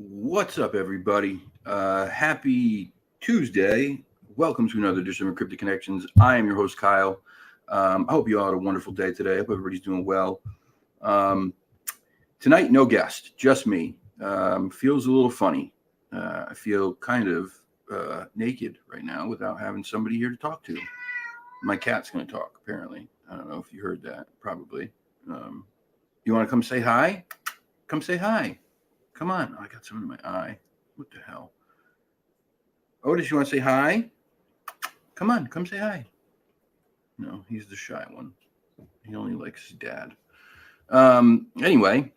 What's up, everybody? Happy Tuesday. Welcome to another edition of Encrypted Connections. I am your host, Kyle. I hope you all had a wonderful day today. I hope everybody's doing well. Tonight, no guest, just me. Feels a little funny. I feel kind of naked right now without having somebody here to talk to. My cat's going to talk, apparently. I don't know if you heard that, probably. You want to come say hi? Come say hi. Come on. Oh, I got something in my eye. What the hell? Otis, you want to say hi? Come on. Come say hi. No, he's the shy one. He only likes his dad. Anyway,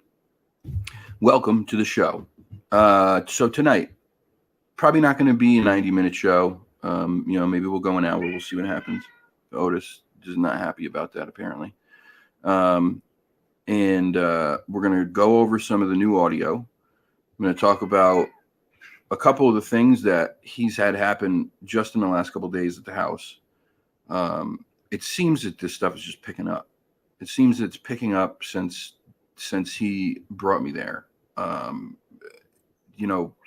welcome to the show. So tonight, probably not going to be a 90-minute show. Maybe we'll go an hour. We'll see what happens. Otis is not happy about that, apparently. And we're going to go over some of the new audio. I'm going to talk about a couple of the things that he's had happen just in the last couple of days at the house. It seems that this stuff is just picking up. It seems that it's picking up since he brought me there.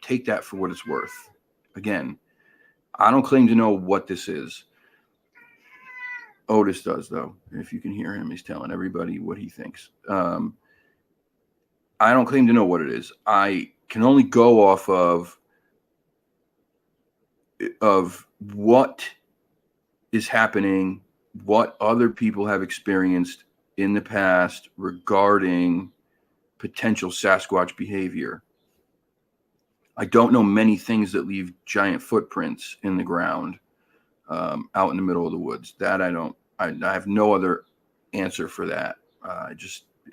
Take that for what it's worth. Again, I don't claim to know what this is. Otis does, though. If you can hear him, he's telling everybody what he thinks. I don't claim to know what it is. I can only go off of what is happening, what other people have experienced in the past regarding potential Sasquatch behavior. I don't know many things that leave giant footprints in the ground out in the middle of the woods. That I have no other answer for that.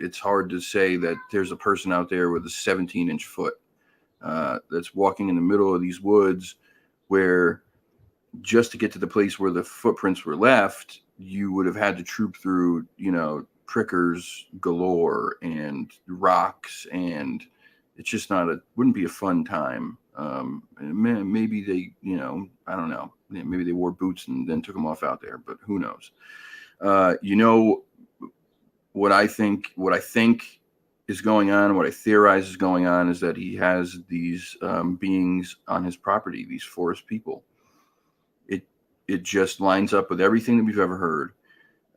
It's hard to say that there's a person out there with a 17-inch foot that's walking in the middle of these woods where just to get to the place where the footprints were left, you would have had to troop through, prickers galore and rocks, and it's just wouldn't be a fun time. Maybe they, I don't know, maybe they wore boots and then took them off out there, but who knows? What I think is going on, what I theorize is going on, is that he has these beings on his property, these forest people. It just lines up with everything that we've ever heard.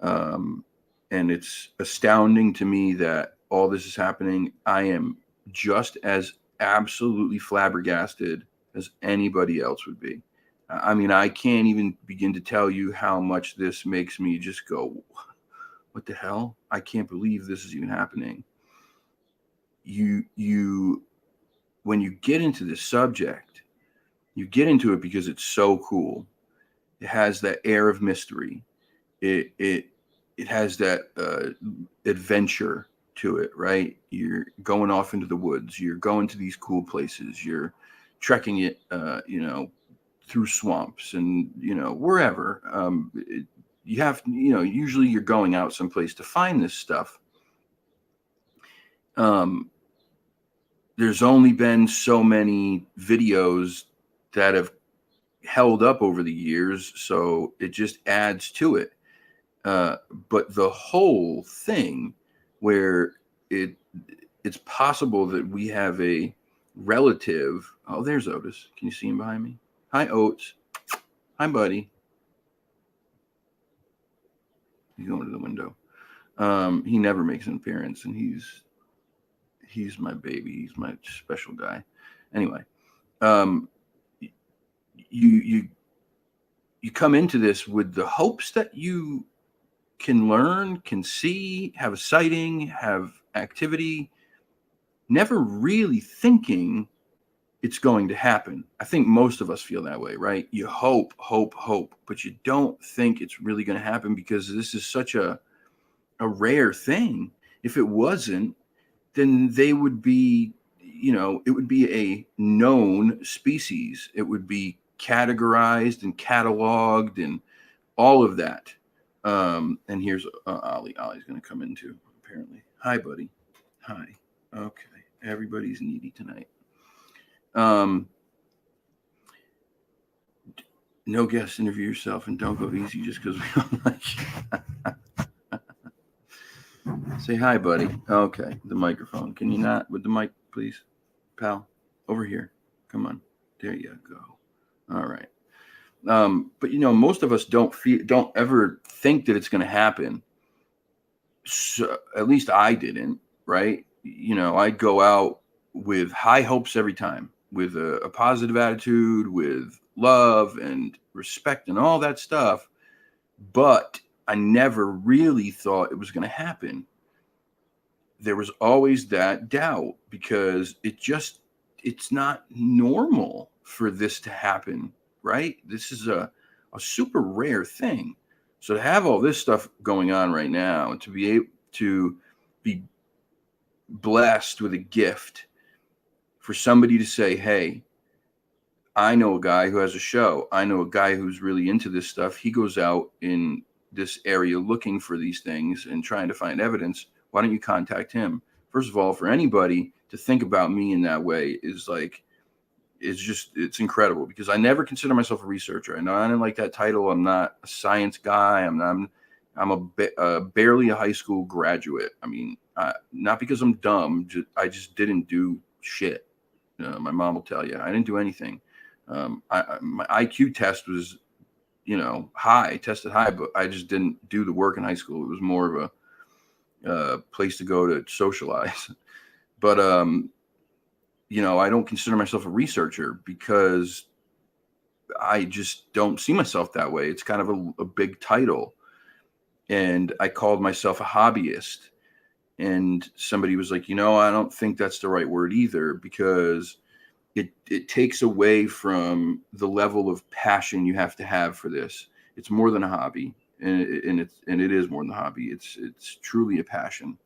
And it's astounding to me that all this is happening. I am just as absolutely flabbergasted as anybody else would be. I mean, I can't even begin to tell you how much this makes me just go, what the hell? I can't believe this is even happening. When you get into this subject, you get into it because it's so cool. It has that air of mystery. It has that adventure to it, right? You're going off into the woods. You're going to these cool places. You're trekking it, through swamps and, wherever. Usually you're going out someplace to find this stuff. There's only been so many videos that have held up over the years, so it just adds to it. But the whole thing where it's possible that we have a relative. Oh, there's Otis. Can you see him behind me? Hi, Oats. Hi, buddy. He's going to the window. He never makes an appearance, and he's my baby. He's my special guy. Anyway, um, you come into this with the hopes that you can learn, can see, have a sighting, have activity, never really thinking it's going to happen. I think most of us feel that way, right? You hope, but you don't think it's really going to happen because this is such a rare thing. If it wasn't, then they would be, it would be a known species. It would be categorized and cataloged and all of that. And here's Ollie. Ollie's going to come in too, apparently. Hi, buddy. Hi. Okay. Everybody's needy tonight. No guest, interview yourself and don't go easy just because we don't like you. Say hi, buddy. Okay, the microphone. Can you not with the mic, please, pal? Over here. Come on. There you go. All right. But most of us don't ever think that it's going to happen. So at least I didn't, right? I'd go out with high hopes every time, with a positive attitude, with love and respect and all that stuff. But I never really thought it was going to happen. There was always that doubt because it's not normal for this to happen, right? This is a super rare thing. So to have all this stuff going on right now and to be able to be blessed with a gift for somebody to say, hey, I know a guy who has a show. I know a guy who's really into this stuff. He goes out in this area looking for these things and trying to find evidence. Why don't you contact him? First of all, for anybody to think about me in that way is like, it's incredible because I never consider myself a researcher. I know I didn't like that title. I'm not a science guy. I'm barely a high school graduate. I mean, not because I'm dumb. I just didn't do shit. My mom will tell you I didn't do anything. My IQ test was, tested high, but I just didn't do the work in high school. It was more of a place to go to socialize. But I don't consider myself a researcher because I just don't see myself that way. It's kind of a big title. And I called myself a hobbyist. And somebody was like, I don't think that's the right word either, because it takes away from the level of passion you have to have for this. It's more than a hobby. And it is more than a hobby. It's truly a passion.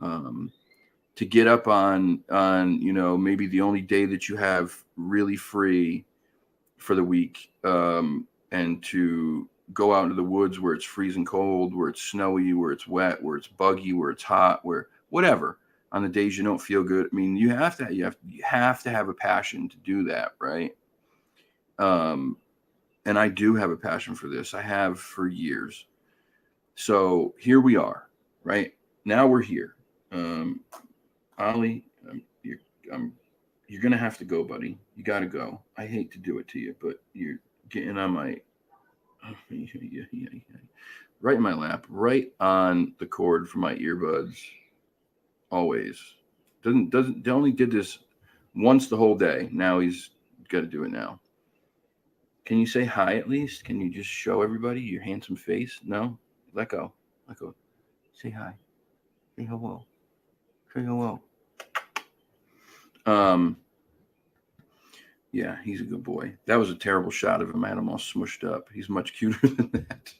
To get up on maybe the only day that you have really free for the week, and to go out into the woods where it's freezing cold, where it's snowy, where it's wet, where it's buggy, where it's hot, where whatever, on the days you don't feel good. I mean, you have to have a passion to do that, right? And I do have a passion for this. I have for years. So here we are, right? Now we're here. Ollie, you're gonna have to go, buddy. You got to go. I hate to do it to you, but you're getting on my right in my lap, right on the cord for my earbuds. Always doesn't. They only did this once the whole day. Now he's got to do it now. Can you say hi at least? Can you just show everybody your handsome face? No, let go. Say hi. Say hello. Say hello. Yeah, he's a good boy. That was a terrible shot of him. I had him all smushed up. He's much cuter than that.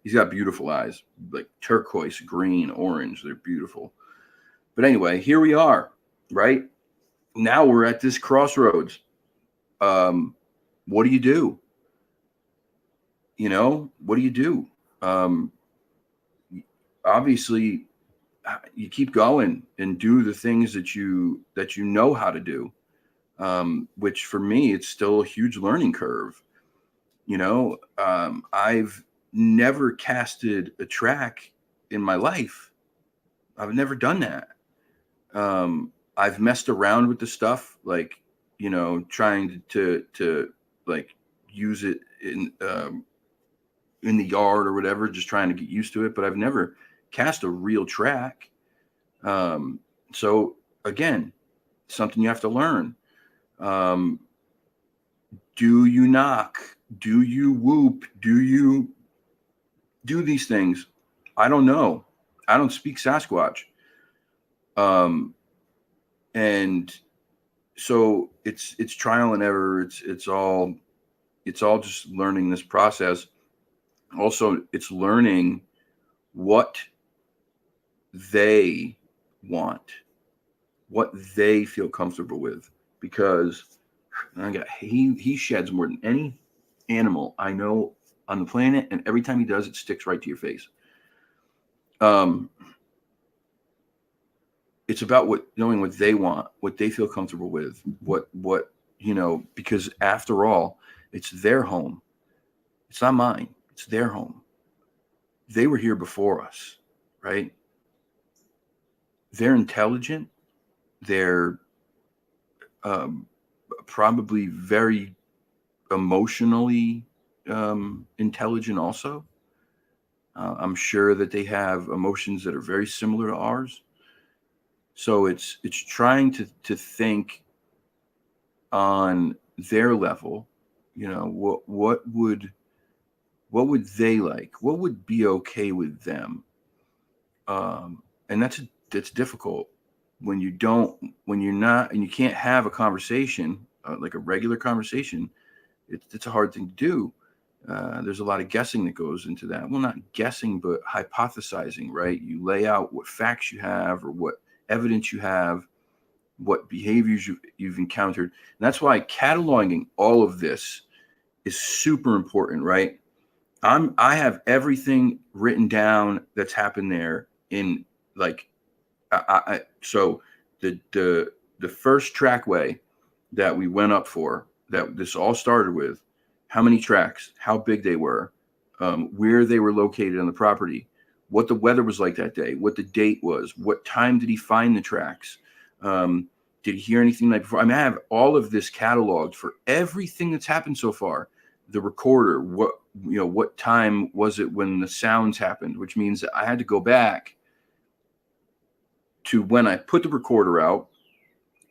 He's got beautiful eyes, like turquoise, green, orange. They're beautiful. But anyway, here we are, right? Now we're at this crossroads. What do you do? What do you do? Obviously, you keep going and do the things that you know how to do. Which for me, it's still a huge learning curve. I've never casted a track in my life. I've never done that. I've messed around with the stuff, like, trying to like use it in the yard or whatever, just trying to get used to it. But I've never cast a real track. So again, something you have to learn. Um, do you knock? Do you whoop? Do you do these things? I don't know. I don't speak Sasquatch. Um, and so it's trial and error. It's all just learning this process. Also, it's learning what they want, what they feel comfortable with, because he sheds more than any animal I know on the planet, and every time he does, it sticks right to your face. It's about knowing what they want, what they feel comfortable with, what because after all, it's their home. It's not mine. It's their home. They were here before us, right? They're intelligent. They're probably very emotionally intelligent also. I'm sure that they have emotions that are very similar to ours. So it's trying to think on their level. What would they like? What would be okay with them? And that's difficult when you're not, and you can't have a conversation like a regular conversation. It's a hard thing to do. There's a lot of guessing that goes into that. Well, not guessing, but hypothesizing, right? You lay out what facts you have or what evidence you have, what behaviors you've encountered. And that's why cataloging all of this is super important, right? I have everything written down that's happened there in like so the first trackway that we went up for, that this all started with, how many tracks, how big they were, where they were located on the property, what the weather was like that day, what the date was, what time did he find the tracks, did he hear anything like before? I mean, I have all of this cataloged for everything that's happened so far. The recorder, what time was it when the sounds happened, which means that I had to go back to when I put the recorder out,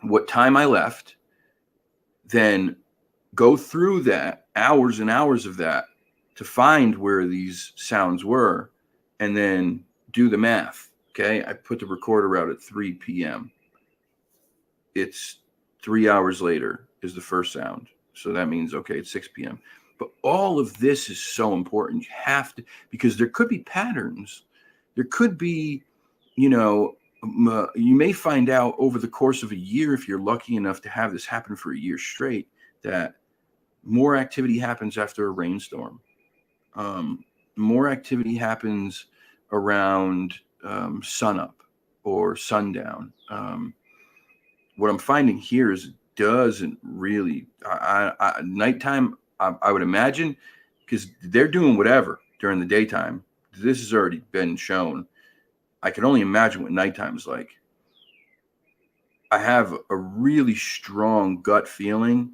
what time I left, then go through that, hours and hours of that, to find where these sounds were, and then do the math. Okay, I put the recorder out at 3 p.m. It's 3 hours later is the first sound. So that means, okay, it's 6 p.m. But all of this is so important. You have to, because there could be patterns. There could be, you may find out over the course of a year, if you're lucky enough to have this happen for a year straight, that more activity happens after a rainstorm. More activity happens around sunup or sundown. What I'm finding here is it doesn't really. Nighttime, I would imagine, because they're doing whatever during the daytime. This has already been shown. I can only imagine what nighttime is like. I have a really strong gut feeling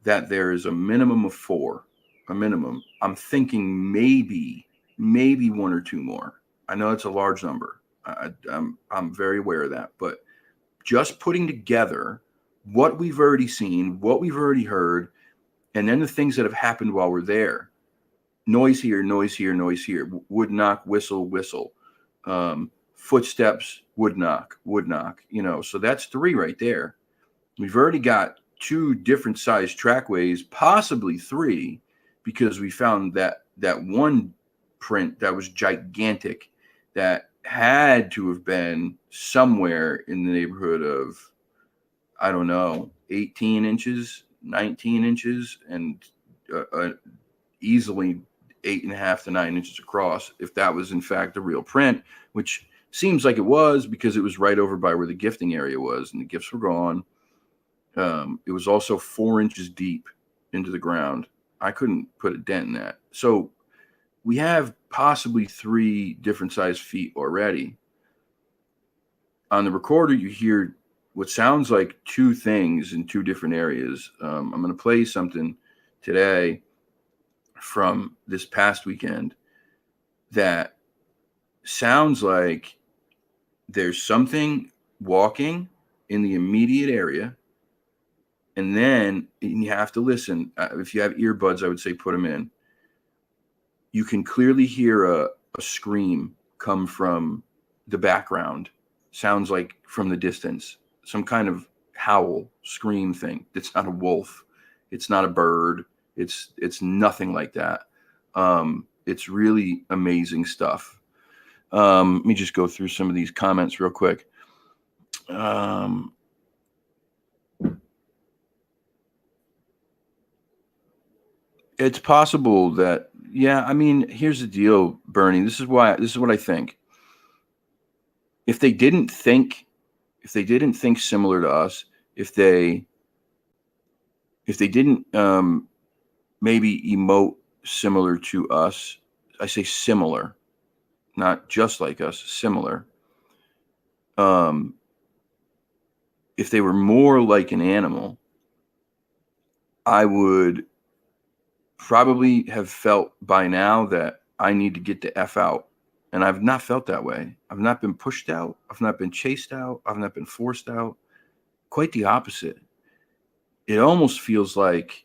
that there is a minimum of 4, a minimum. I'm thinking maybe 1 or 2 more. I know it's a large number. I'm very aware of that, but just putting together what we've already seen, what we've already heard, and then the things that have happened while we're there. Noise here, noise here, noise here. Wood knock, whistle, whistle. Footsteps, wood knock. So that's 3 right there. We've already got 2 different size trackways, possibly 3, because we found that one print that was gigantic, that had to have been somewhere in the neighborhood of, I don't know, 18 inches, 19 inches, and easily 8.5 to 9 inches across, if that was in fact a real print, which seems like it was, because it was right over by where the gifting area was, and the gifts were gone. It was also 4 inches deep into the ground. I couldn't put a dent in that. So we have possibly 3 different size feet already. on the recorder, you hear what sounds like two things in two different areas. I'm going to play something today from this past weekend that sounds like there's something walking in the immediate area. And then you have to listen. If you have earbuds, I would say put them in. You can clearly hear a scream come from the background. Sounds like from the distance, some kind of howl, scream thing. It's not a wolf. It's not a bird. It's nothing like that. It's really amazing stuff. Let me just go through some of these comments real quick. It's possible that, yeah, I mean, here's the deal, Bernie. This is what I think. If they didn't think similar to us, if they didn't maybe emote similar to us, I say similar, not just like us, similar. If they were more like an animal, I would probably have felt by now that I need to get the F out. And I've not felt that way. I've not been pushed out. I've not been chased out. I've not been forced out. Quite the opposite. It almost feels like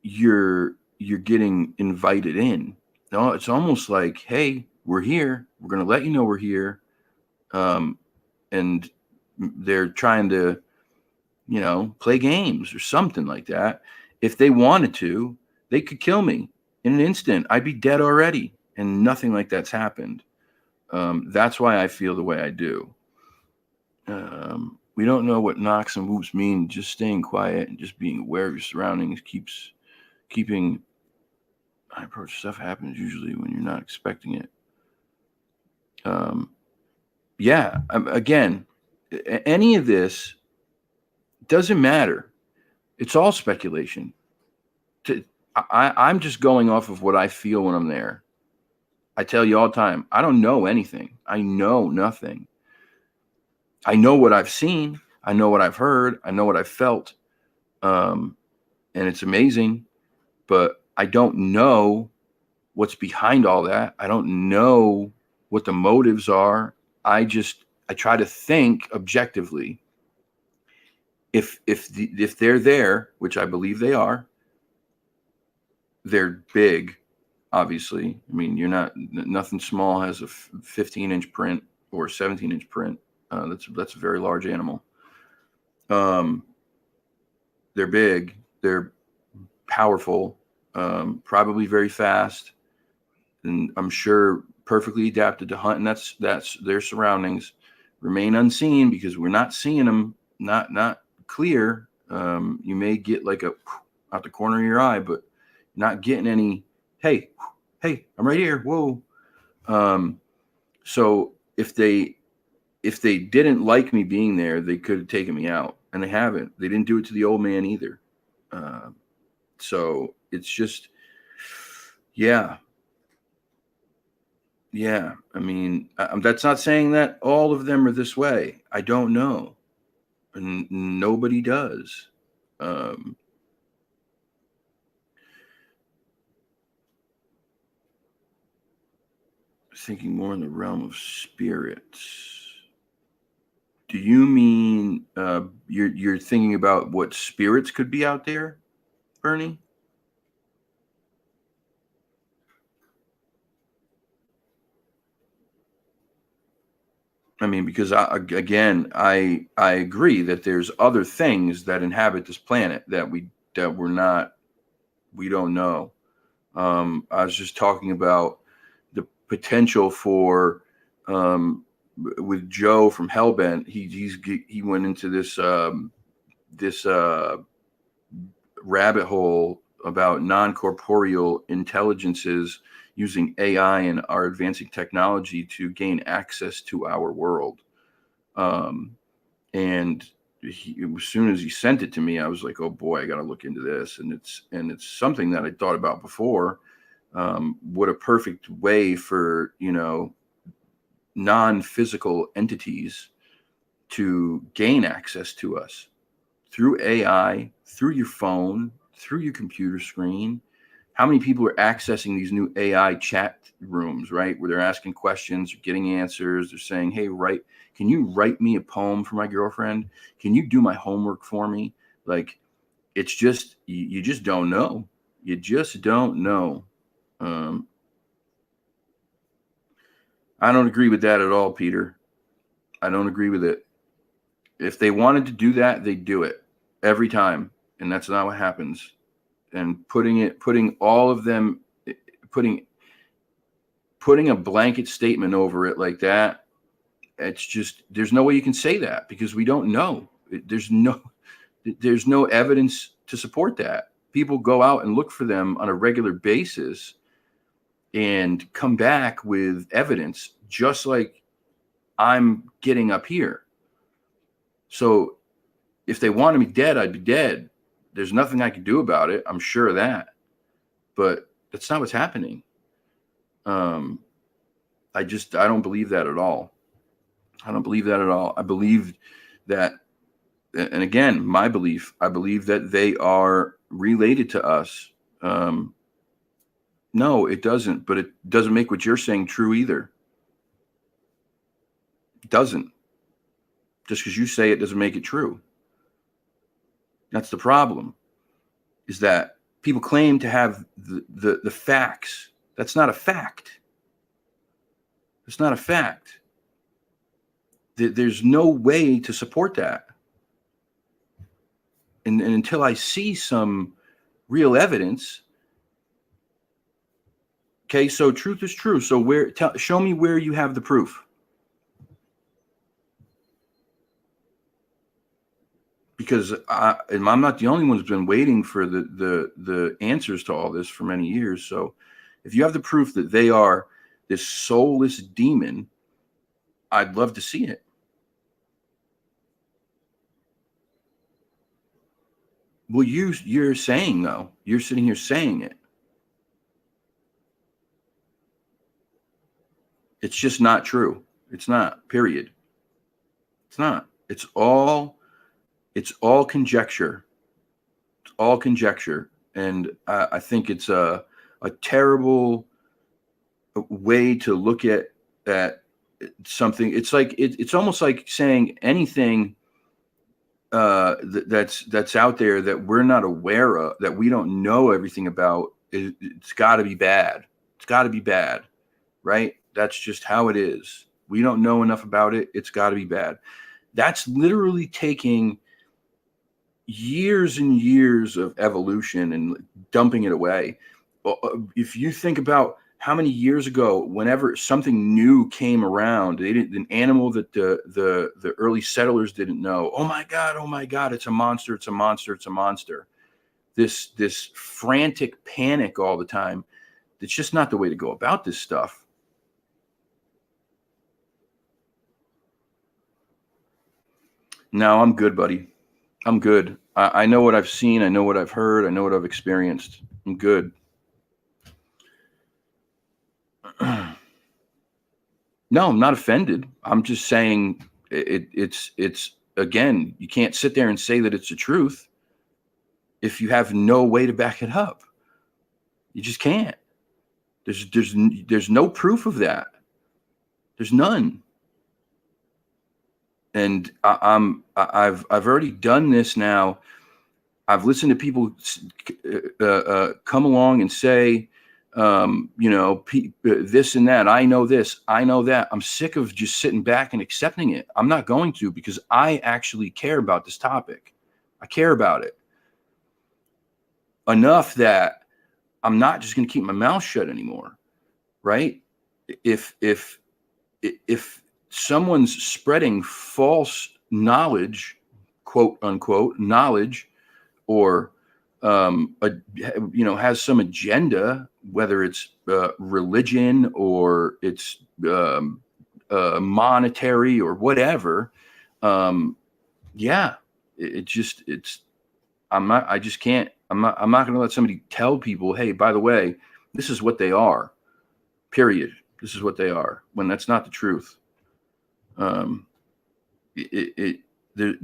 you're getting invited in. No, it's almost like, hey, we're here. We're going to let you know we're here. And they're trying to, play games or something like that. If they wanted to, they could kill me in an instant. I'd be dead already. And nothing like that's happened. That's why I feel the way I do. We don't know what knocks and whoops mean. Just staying quiet and just being aware of your surroundings keeping high approach stuff happens usually when you're not expecting it. Again, any of this doesn't matter. It's all speculation. I'm just going off of what I feel when I'm there. I tell you all the time, I don't know anything. I know nothing. I know what I've seen. I know what I've heard. I know what I've felt. And it's amazing, but I don't know what's behind all that. I don't know what the motives are. I try to think objectively. If they're there, which I believe they are, they're big. Obviously, I mean, nothing small has a 15-inch print or 17-inch print. That's a very large animal. They're big. They're powerful. Probably very fast, and I'm sure perfectly adapted to hunt. And that's their surroundings. Remain unseen because we're not seeing them. Not clear. You may get like out the corner of your eye, but not getting any. Hey, I'm right here. Whoa. So if they didn't like me being there, they could have taken me out, and they haven't. They didn't do it to the old man either. So it's just, yeah. I mean, that's not saying that all of them are this way. I don't know. And nobody does. Thinking more in the realm of spirits. Do you mean you're thinking about what spirits could be out there, Bernie? I mean, because I agree that there's other things that inhabit this planet that we don't know. I was just talking about the potential for with Joe from Hellbent. He went into this rabbit hole about non-corporeal intelligences using AI and our advancing technology to gain access to our world. And as soon as he sent it to me, I was like, oh boy, I got to look into this. And it's something that I thought about before. What a perfect way for, non-physical entities to gain access to us through AI, through your phone, through your computer screen. How many people are accessing these new AI chat rooms, right? Where they're asking questions, getting answers. They're saying, hey, can you write me a poem for my girlfriend? Can you do my homework for me? Like, it's just, you just don't know. You just don't know. I don't agree with that at all, Peter. I don't agree with it. If they wanted to do that, they'd do it every time. And that's not what happens. And putting all of them, putting a blanket statement over it like that, it's just, there's no way you can say that because we don't know. There's no evidence to support that. People go out and look for them on a regular basis and come back with evidence, just like I'm getting up here. So if they wanted me dead, I'd be dead. There's nothing I can do about it. I'm sure of that. But that's not what's happening. I don't believe that at all. I don't believe that at all. I believe that, and again, my belief, I believe that they are related to us. No, it doesn't, but it doesn't make what you're saying true either. It doesn't. Just because you say it doesn't make it true. That's the problem, is that people claim to have the facts. That's not a fact. It's not a fact. There's no way to support that. And until I see some real evidence. Okay, so truth is true. So show me where you have the proof. Because I'm not the only one who's been waiting for the answers to all this for many years. So if you have the proof that they are this soulless demon, I'd love to see it. Well, you're saying, though, you're sitting here saying it. It's just not true. It's not, period. It's not. It's all conjecture. It's all conjecture. And I think it's a terrible way to look at something. It's like, it's almost like saying anything that's out there that we're not aware of, that we don't know everything about. It's got to be bad. It's got to be bad, right? That's just how it is. We don't know enough about it. It's got to be bad. That's literally taking years and years of evolution and dumping it away. If you think about how many years ago, whenever something new came around, an animal that the early settlers didn't know. Oh my God, it's a monster, it's a monster, it's a monster. This frantic panic all the time. It's just not the way to go about this stuff. No, I'm good, buddy. I'm good. I know what I've seen. I know what I've heard. I know what I've experienced. I'm good. No, I'm not offended. I'm just saying it's again, you can't sit there and say that it's the truth if you have no way to back it up. You just can't. There's no proof of that. There's none. And I've already done this now. I've listened to people come along and say, this and that. I know this. I know that. I'm sick of just sitting back and accepting it. I'm not going to, because I actually care about this topic. I care about it enough that I'm not just going to keep my mouth shut anymore. Right? If someone's spreading false knowledge, quote unquote knowledge, or has some agenda, whether it's religion or it's monetary or whatever, I'm not going to let somebody tell people, hey, by the way, this is what they are, period. This is what they are, when that's not the truth. Um, there,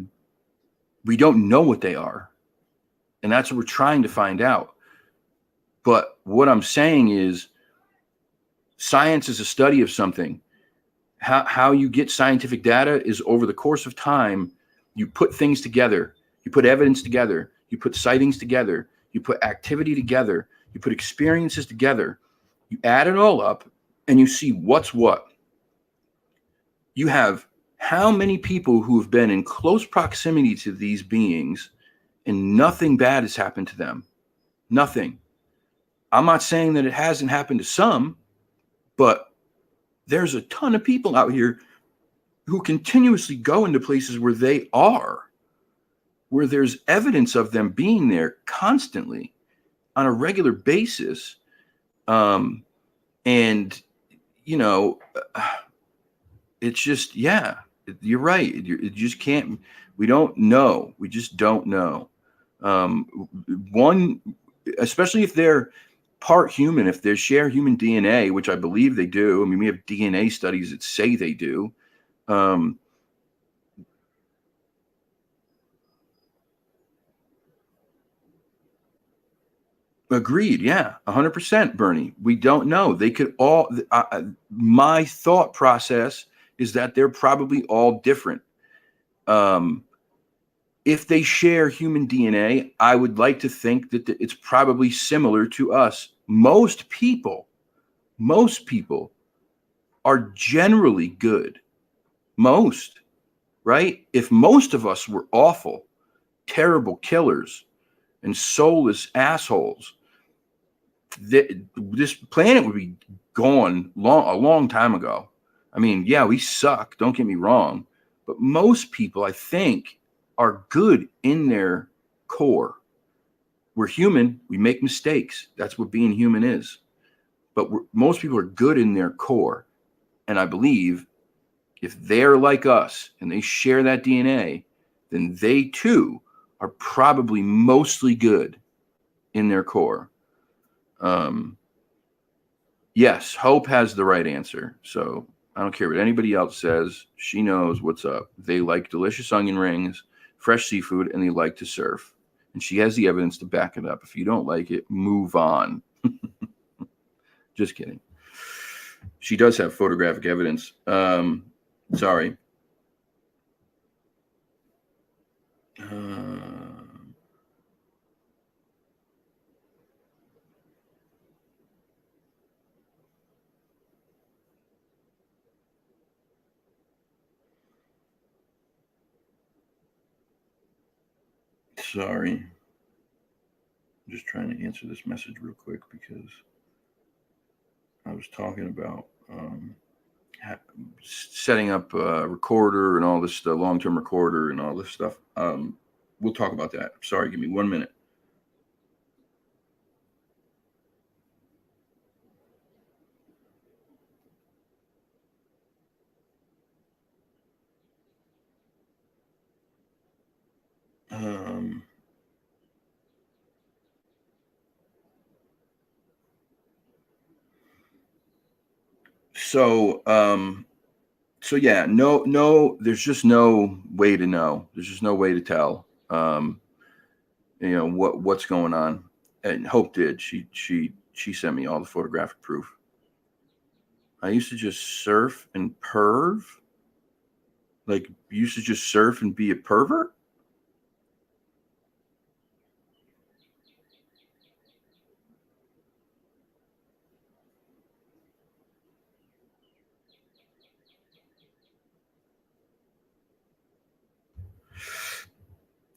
we don't know what they are, and that's what we're trying to find out. But what I'm saying is, science is a study of something. How you get scientific data is over the course of time. You put things together, you put evidence together, you put sightings together, you put activity together, you put experiences together, you add it all up, and you see what's what. You have how many people who have been in close proximity to these beings and nothing bad has happened to them. Nothing. I'm not saying that it hasn't happened to some, but there's a ton of people out here who continuously go into places where they are, where there's evidence of them being there constantly on a regular basis. And, you know, it's just, yeah, you're right. You just can't, we don't know. We just don't know. One, especially if they're part human, if they share human DNA, which I believe they do. I mean, we have DNA studies that say they do. Agreed. Yeah, 100%, Bernie. We don't know. They could all. My thought process is that they're probably all different. If they share human DNA, I would like to think that it's probably similar to us. Most people are generally good. Most, right? If most of us were awful, terrible killers, and soulless assholes, this planet would be gone a long time ago. I mean, yeah, we suck. Don't get me wrong, but most people, I think, are good in their core. We're human. We make mistakes. That's what being human is. But most people are good in their core, and I believe if they're like us and they share that DNA, then they too are probably mostly good in their core. Yes, Hope has the right answer. So I don't care what anybody else says. She knows what's up. They like delicious onion rings, fresh seafood, and they like to surf. And she has the evidence to back it up. If you don't like it, move on. Just kidding. She does have photographic evidence. Sorry. Sorry. I'm just trying to answer this message real quick because I was talking about setting up a recorder and all this stuff, long-term recorder and all this stuff. We'll talk about that. Sorry, give me 1 minute. So yeah, no, there's just no way to know. There's just no way to tell, what's going on. And Hope did. She sent me all the photographic proof. I used to just surf and perv. Like, you used to just surf and be a pervert?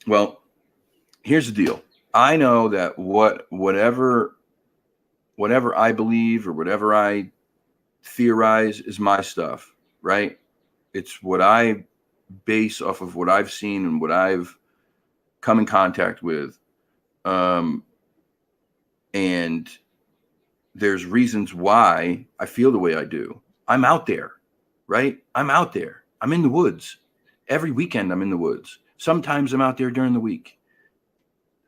Well, here's the deal. I know that whatever I believe or whatever I theorize is my stuff, right? It's what I base off of what I've seen and what I've come in contact with. And there's reasons why I feel the way I do. I'm out there, right? I'm out there. I'm in the woods. Every weekend I'm in the woods. Sometimes I'm out there during the week.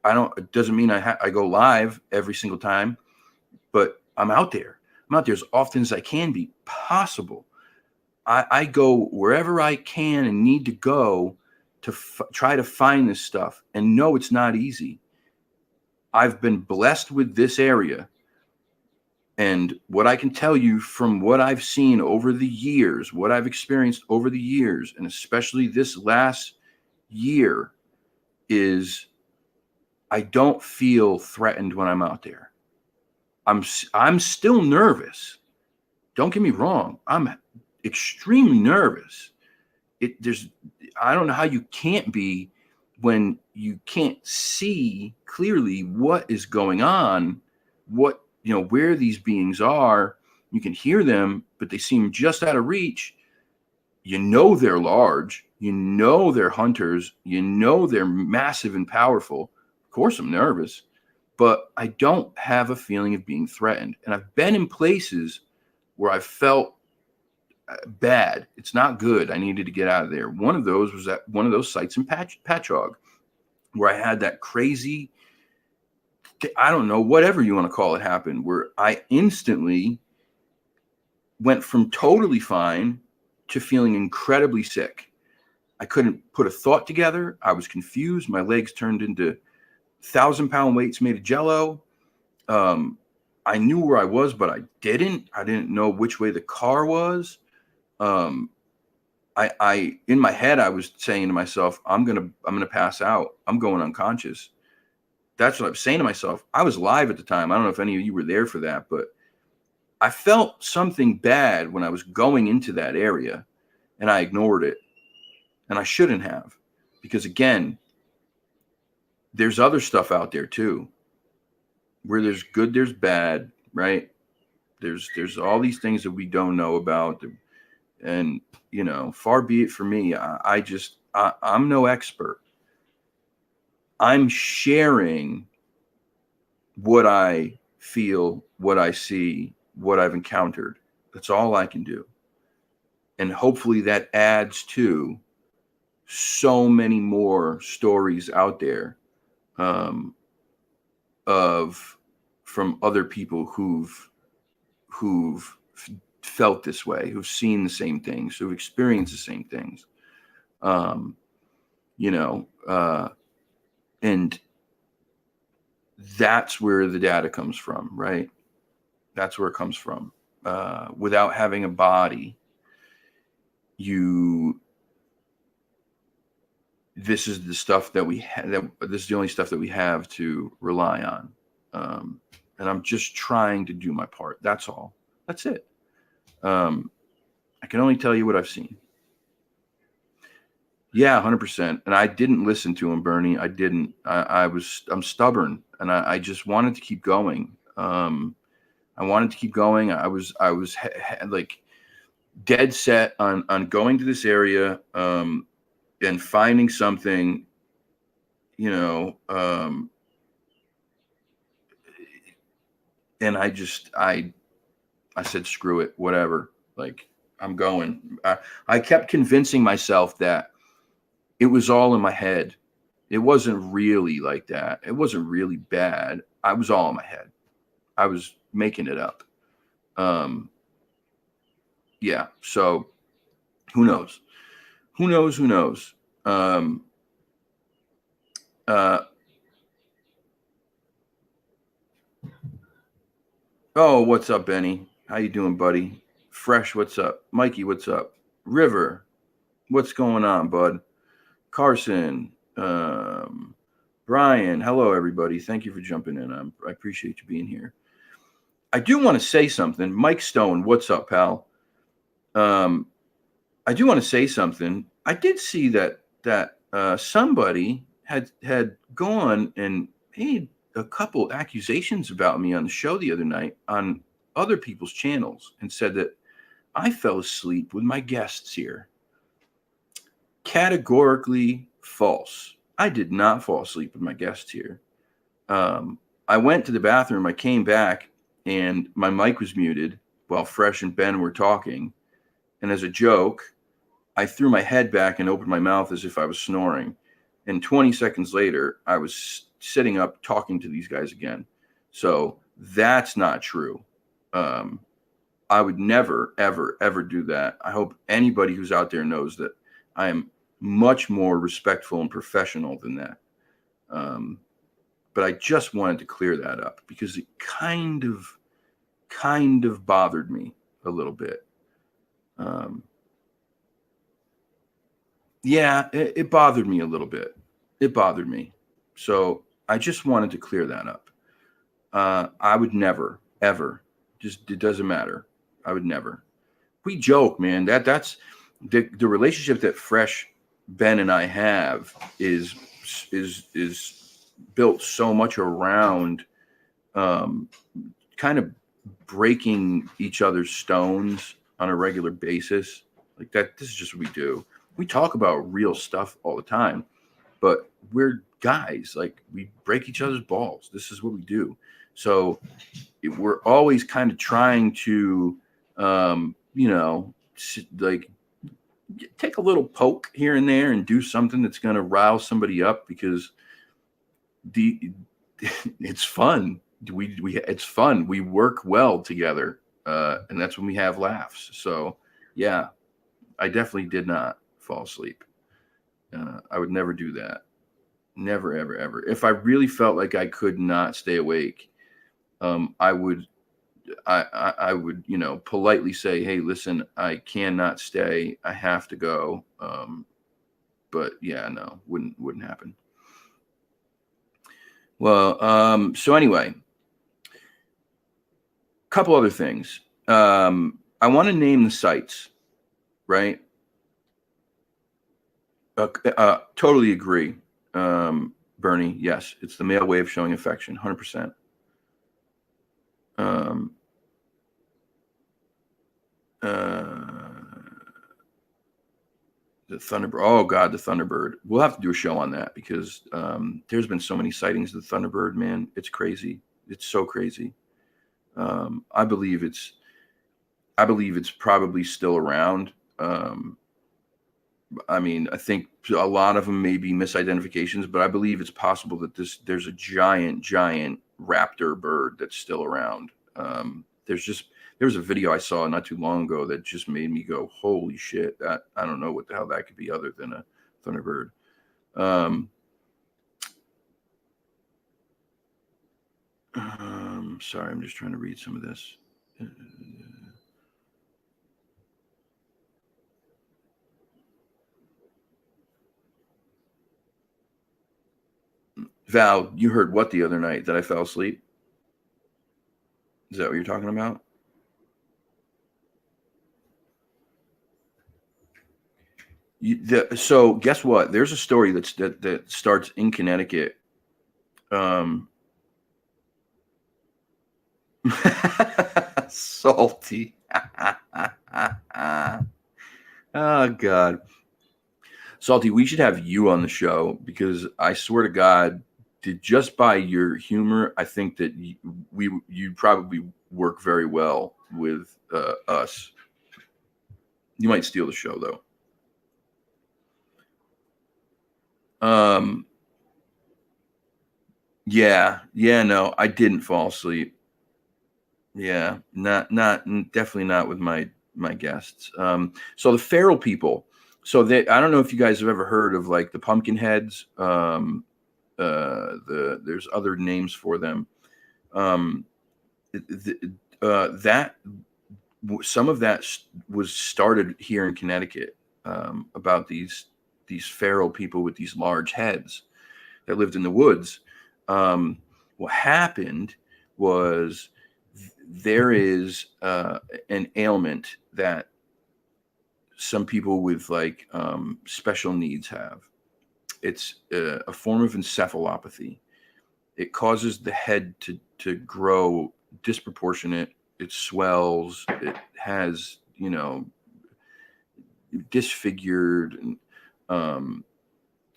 It doesn't mean I go live every single time, but I'm out there. I'm out there as often as I can be possible. I go wherever I can and need to go to try to find this stuff. And no, it's not easy. I've been blessed with this area. And what I can tell you from what I've seen over the years, what I've experienced over the years, and especially this last year, is I don't feel threatened when I'm out there. I'm still nervous. Don't get me wrong. I'm extremely nervous. I don't know how you can't be when you can't see clearly what is going on, where these beings are. You can hear them, but they seem just out of reach. They're large. They're hunters. They're massive and powerful. Of course, I'm nervous, but I don't have a feeling of being threatened. And I've been in places where I felt bad. It's not good. I needed to get out of there. One of those was at one of those sites in Patchogue, where I had that crazy, I don't know, whatever you want to call it, happen, where I instantly went from totally fine to feeling incredibly sick. I couldn't put a thought together. I was confused. My legs turned into 1,000-pound weights made of Jello. I knew where I was, but I didn't know which way the car was. I in my head, I was saying to myself, I'm gonna pass out. I'm going unconscious. That's what I was saying to myself. I was live at the time. I don't know if any of you were there for that, but I felt something bad when I was going into that area, and I ignored it. And I shouldn't have, because again, there's other stuff out there too, where there's good, there's bad, right? There's all these things that we don't know about. And, far be it for me. I'm no expert. I'm sharing what I feel, what I see, what I've encountered. That's all I can do. And hopefully that adds to so many more stories out there from other people who've felt this way, who've seen the same things, who've experienced the same things. And that's where the data comes from, right? That's where it comes from. Without having a body, this is the stuff that we have. This is the only stuff that we have to rely on. And I'm just trying to do my part. That's all. That's it. I can only tell you what I've seen. Yeah, 100%. And I didn't listen to him, Bernie. I didn't. I'm stubborn, and I just wanted to keep going. I wanted to keep going. I was like dead set on going to this area and finding something, and I said, screw it, whatever. Like, I'm going. I kept convincing myself that it was all in my head. It wasn't really like that. It wasn't really bad. I was all in my head. I was making it up. Yeah. So who knows? Who knows? Oh, what's up, Benny? How you doing, buddy? Fresh, what's up? Mikey, what's up? River, what's going on, bud? Carson, Brian, hello, everybody. Thank you for jumping in. I appreciate you being here. I do want to say something. Mike Stone, what's up, pal? I do want to say something. I did see that somebody had gone and made a couple accusations about me on the show the other night on other people's channels and said that I fell asleep with my guests here. Categorically false. I did not fall asleep with my guests here. I went to the bathroom. I came back and my mic was muted while Fresh and Ben were talking. And as a joke, I threw my head back and opened my mouth as if I was snoring. And 20 seconds later, I was sitting up talking to these guys again. So that's not true. I would never, ever, ever do that. I hope anybody who's out there knows that I am much more respectful and professional than that. But I just wanted to clear that up because it kind of bothered me a little bit. Yeah, it bothered me a little bit. It bothered me. So I just wanted to clear that up. I would never, ever, just, it doesn't matter. I would never. We joke, man. That's the relationship that Fresh Ben and I have is built so much around kind of breaking each other's stones on a regular basis. Like that, this is just what we do. We talk about real stuff all the time, but we're guys. Like we break each other's balls. This is what we do. So we're always kind of trying to, like take a little poke here and there and do something that's going to rile somebody up because it's fun. It's fun. We work well together, and that's when we have laughs. So yeah, I definitely did not fall asleep. I would never do that. Never, ever, ever. If I really felt like I could not stay awake, I would, politely say, "Hey, listen, I cannot stay. I have to go." But yeah, no, wouldn't happen. Well, so anyway, couple other things. I want to name the sites, right? Totally agree, Bernie. Yes, it's the male way of showing affection, 100%. The Thunderbird. Oh God, the Thunderbird. We'll have to do a show on that because there's been so many sightings of the Thunderbird, man. It's crazy. It's so crazy. I believe it's probably still around. I mean, I think a lot of them may be misidentifications, but I believe it's possible that there's a giant raptor bird that's still around. There was a video I saw not too long ago that just made me go, holy shit, that I don't know what the hell that could be other than a Thunderbird. Sorry, I'm just trying to read some of this. Val, you heard what the other night that I fell asleep? Is that what you're talking about? So guess what? There's a story that starts in Connecticut. Salty. Oh God. Salty, we should have you on the show because I swear to God, just by your humor, I think that you'd probably work very well with us. You might steal the show though. No, I didn't fall asleep. Yeah, definitely not with my guests. So the feral people. So I don't know if you guys have ever heard of like the pumpkin heads. There's other names for them. That some of that was started here in Connecticut about these feral people with these large heads that lived in the woods. What happened was there is an ailment that some people with like special needs have. It's a form of encephalopathy. It causes the head to grow disproportionate. It swells. It has, disfigured, and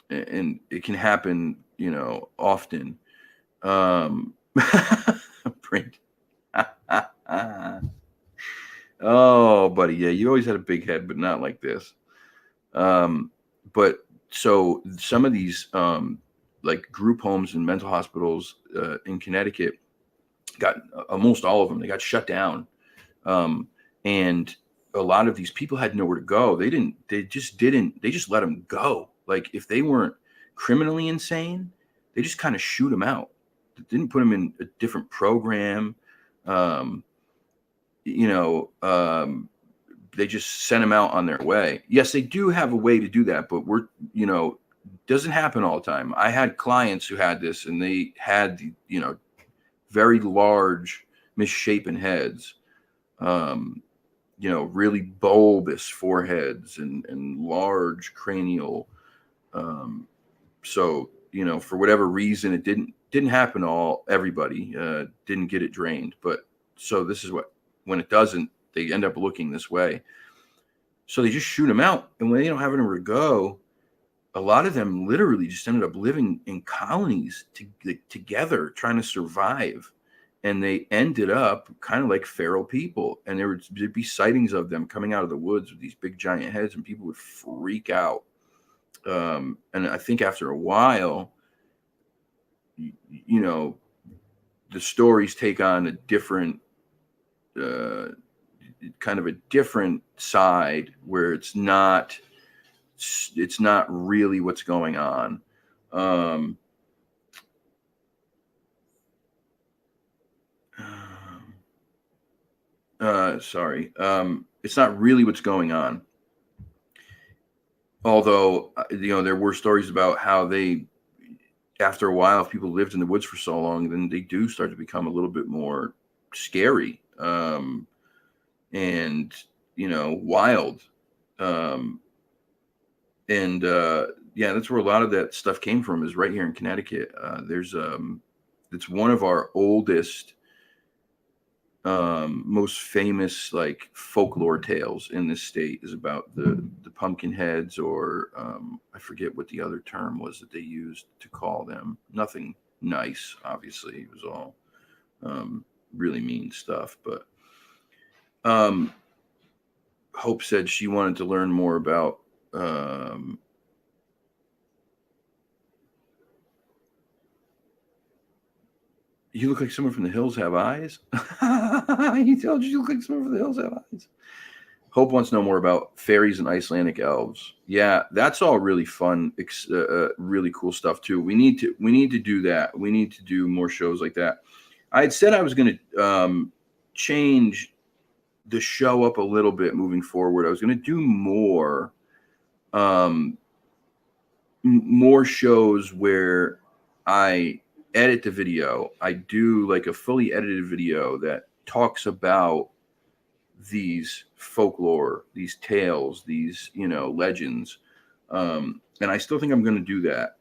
it can happen, often. Print. Oh, buddy, yeah, you always had a big head, but not like this. But so some of these like group homes and mental hospitals in Connecticut got almost all of them. They got shut down And a lot of these people had nowhere to go. They just let them go. Like if they weren't criminally insane, they just kind of shoot them out. They didn't put them in a different program. Um, they just sent them out on their way. Yes, they do have a way to do that, but doesn't happen all the time. I had clients who had this, and they had very large misshapen heads, really bulbous foreheads and large cranial. So for whatever reason, it didn't happen to everybody. Didn't get it drained, but so this is when it doesn't, they end up looking this way. So they just shoot them out, and when they don't have anywhere to go, a lot of them literally just ended up living in colonies together, trying to survive. And they ended up kind of like feral people. And there'd be sightings of them coming out of the woods with these big giant heads, and people would freak out. And I think after a while, the stories take on a different, kind of a different side where it's not really what's going on. It's not really what's going on. Although, there were stories about how after a while, if people lived in the woods for so long, then they do start to become a little bit more scary, and, wild. That's where a lot of that stuff came from, is right here in Connecticut. It's one of our oldest, most famous like folklore tales in this state is about the pumpkin heads, or I forget what the other term was that they used to call them. Nothing nice, obviously. It was all really mean stuff. But Hope said she wanted to learn more about you look like someone from the hills have eyes. He told you look like someone from the hills have eyes. Hope wants to know more about fairies and Icelandic elves. Yeah, that's all really fun, really cool stuff too. We need to do that. We need to do more shows like that. I had said I was going to change the show up a little bit moving forward. I was going to do more shows where I edit the video. I do like a fully edited video that talks about these folklore, these tales, these, legends. And I still think I'm going to do that.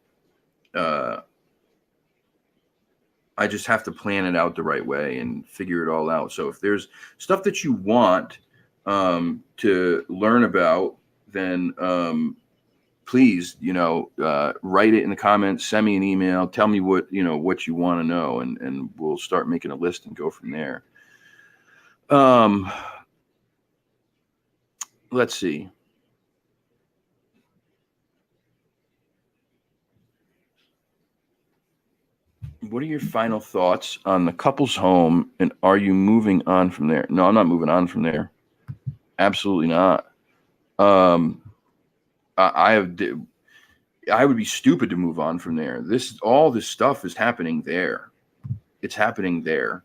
I just have to plan it out the right way and figure it all out. So if there's stuff that you want to learn about, then please, write it in the comments, send me an email, tell me what you want to know, and we'll start making a list and go from there. Let's see. What are your final thoughts on the couple's home, and are you moving on from there? No, I'm not moving on from there. Absolutely not. I would be stupid to move on from there. All this stuff is happening there. It's happening there.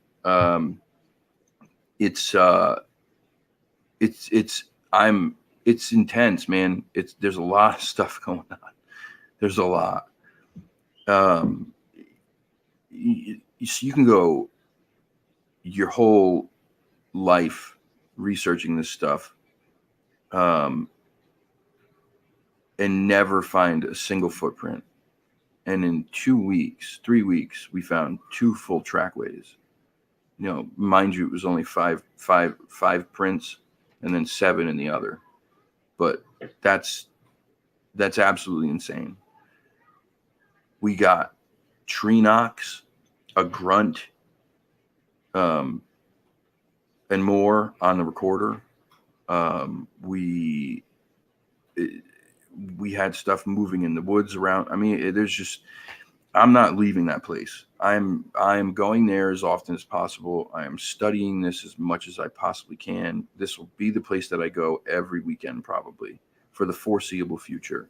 It's intense, man. There's a lot of stuff going on. There's a lot. You can go your whole life researching this stuff, and never find a single footprint. And in 3 weeks, we found 2 full trackways. Mind you, it was only five prints, and then 7 in the other. But that's absolutely insane. We got tree knocks, a grunt, and more on the recorder. We had stuff moving in the woods around. I mean, I'm not leaving that place. I'm going there as often as possible. I am studying this as much as I possibly can. This will be the place that I go every weekend, probably for the foreseeable future.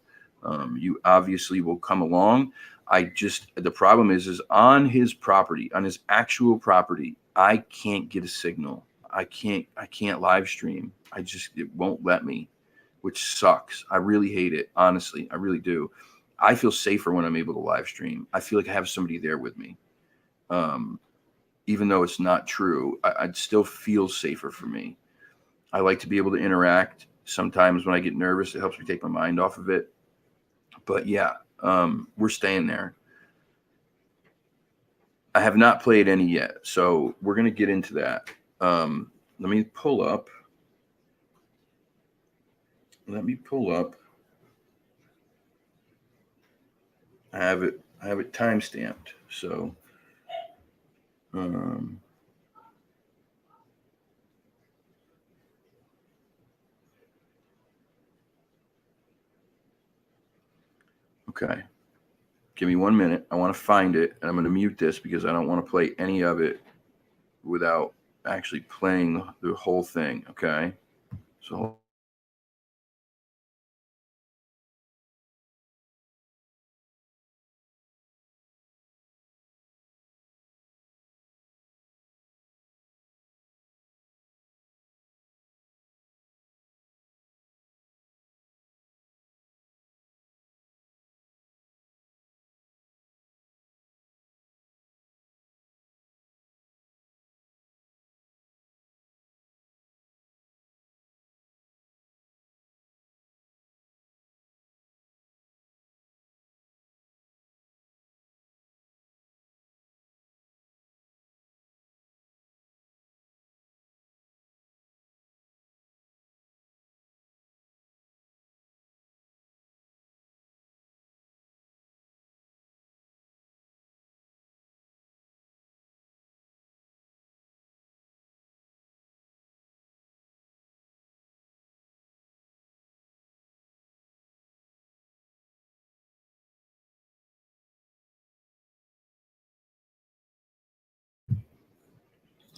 You obviously will come along. The problem is on his property, on his actual property, I can't get a signal. I can't live stream. It won't let me, which sucks. I really hate it. Honestly, I really do. I feel safer when I'm able to live stream. I feel like I have somebody there with me. Um, Even though it's not true, I'd still feel safer for me. I like to be able to interact. Sometimes when I get nervous, it helps me take my mind off of it. But yeah, we're staying there. I have not played any yet, so we're going to get into that. Let me pull up. I have it time stamped. So um, okay. Give me 1 minute. I want to find it, and I'm going to mute this because I don't want to play any of it without actually playing the whole thing. Okay. So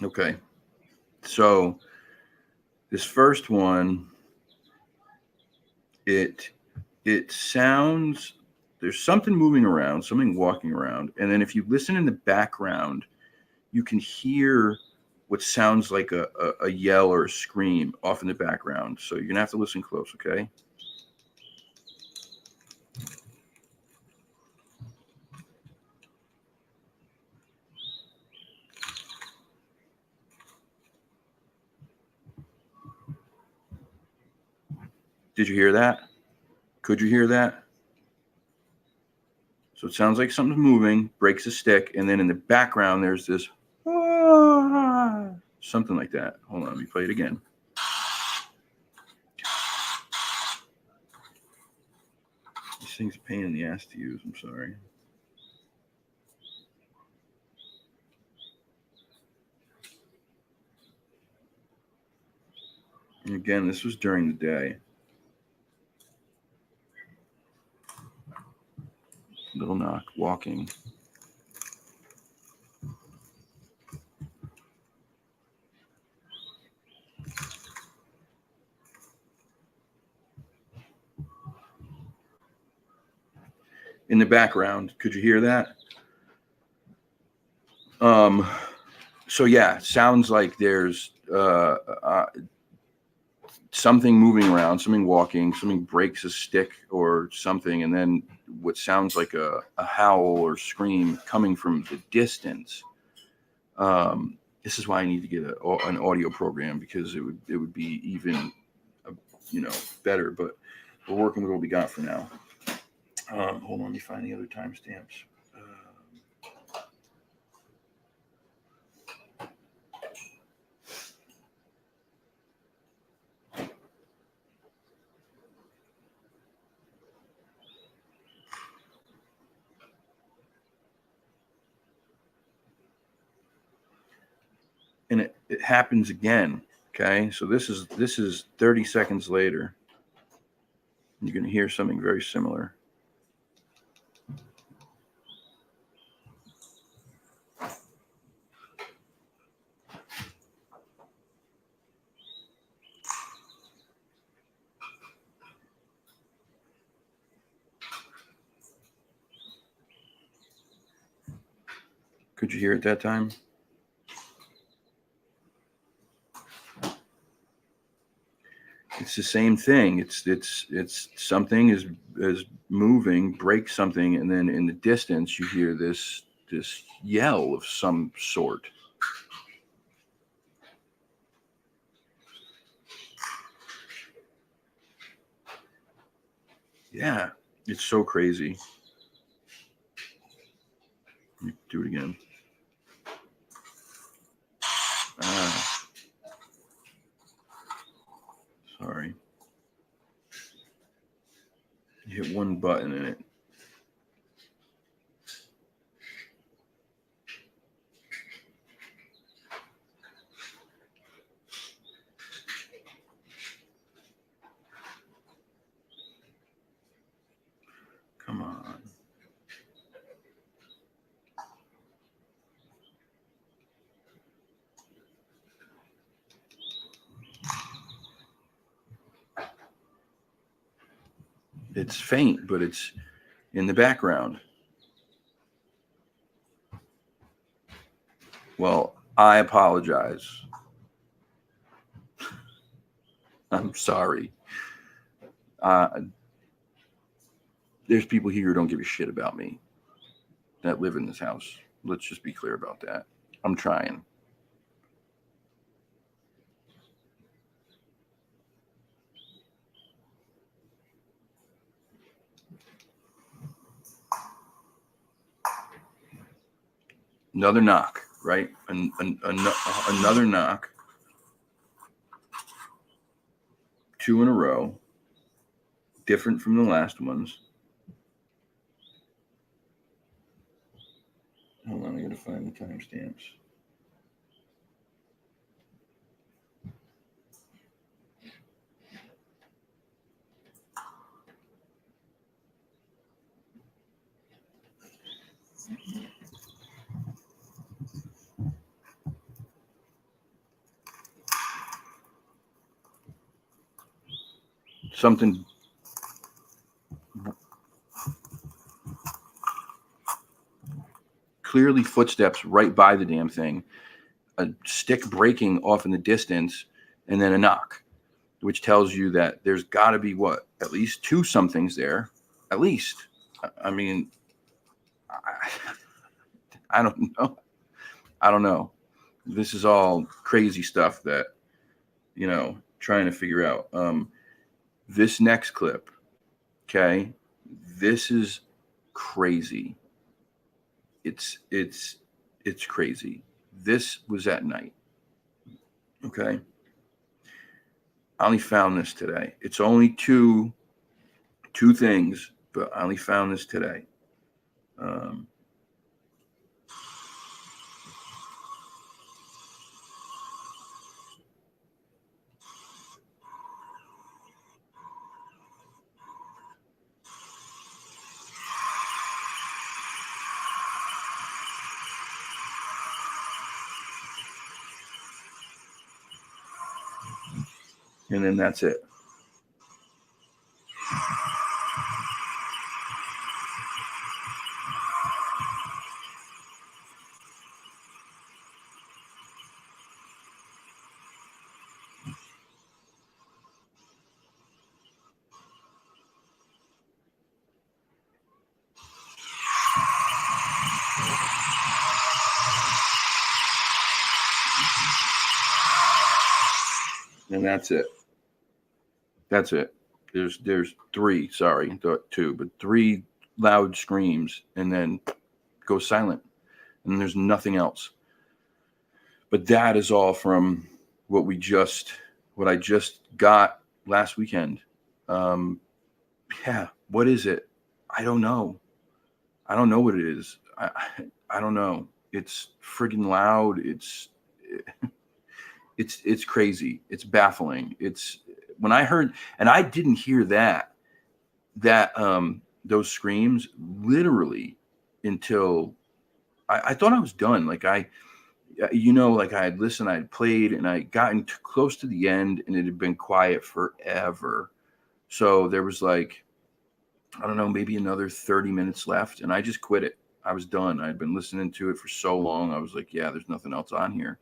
okay. So this first one, it it sounds there's something moving around, something walking around, and then if you listen in the background, you can hear what sounds like a yell or a scream off in the background. So you're gonna have to listen close, okay? Did you hear that? Could you hear that? So it sounds like something's moving, breaks a stick, and then in the background there's this something like that. Hold on, let me play it again. This thing's a pain in the ass to use. I'm sorry. And again, this was during the day. Little knock, walking. In the background, could you hear that? So yeah, sounds like there's something moving around, something walking, something breaks a stick or something, and then what sounds like a howl or scream coming from the distance. This is why I need to get an audio program, because it would be even better. But we're working with what we got for now. Hold on, let me find the other timestamps. And it happens again. Okay, so this is 30 seconds later. You're going to hear something very similar. Could you hear it that time? It's the same thing. It's something is moving, breaks something, and then in the distance you hear this yell of some sort. Yeah, it's so crazy. Let me do it again. Sorry. You hit one button in it. Come on. It's faint, but it's in the background. Well, I apologize. I'm sorry. There's people here who don't give a shit about me that live in this house. Let's just be clear about that. I'm trying. Another knock, right? Another knock. 2 in a row. Different from the last ones. Hold on, I gotta find the timestamps. Something clearly footsteps right by the damn thing, a stick breaking off in the distance, and then a knock, which tells you that there's got to be what, at least 2 somethings there, at least. I mean, I don't know. I don't know. This is all crazy stuff that, trying to figure out. This next clip, okay, this is crazy. It's crazy. This was at night. Okay. I only found this today. It's only two things, but I only found this today. And then that's it. And that's it. That's it. There's 3, sorry, 2, but 3 loud screams and then go silent. And there's nothing else. But that is all from what I just got last weekend. Yeah, what is it? I don't know. I don't know what it is. I don't know. It's friggin' loud. It's crazy. It's baffling. It's when I heard, and I didn't hear that those screams literally until I thought I was done. Like like I had listened, I had played, and I had gotten close to the end, and it had been quiet forever. So there was like, I don't know, maybe another 30 minutes left, and I just quit it. I was done. I'd been listening to it for so long. I was like, yeah, there's nothing else on here.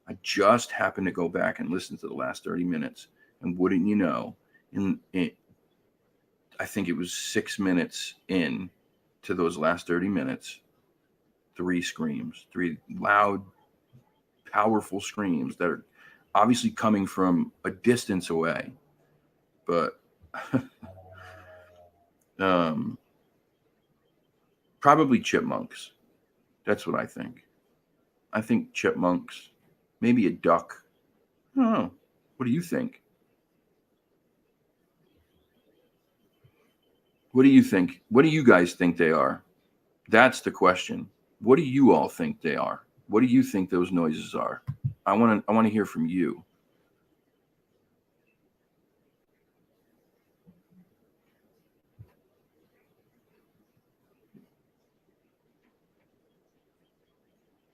I just happened to go back and listen to the last 30 minutes. And wouldn't you know, I think it was 6 minutes in to those last 30 minutes, three screams, three loud, powerful screams that are obviously coming from a distance away. But probably chipmunks. That's what I think. I think chipmunks, maybe a duck. I don't know. What do you think? What do you think? What do you guys think they are? That's the question. What do you all think they are? What do you think those noises are? I want to hear from you.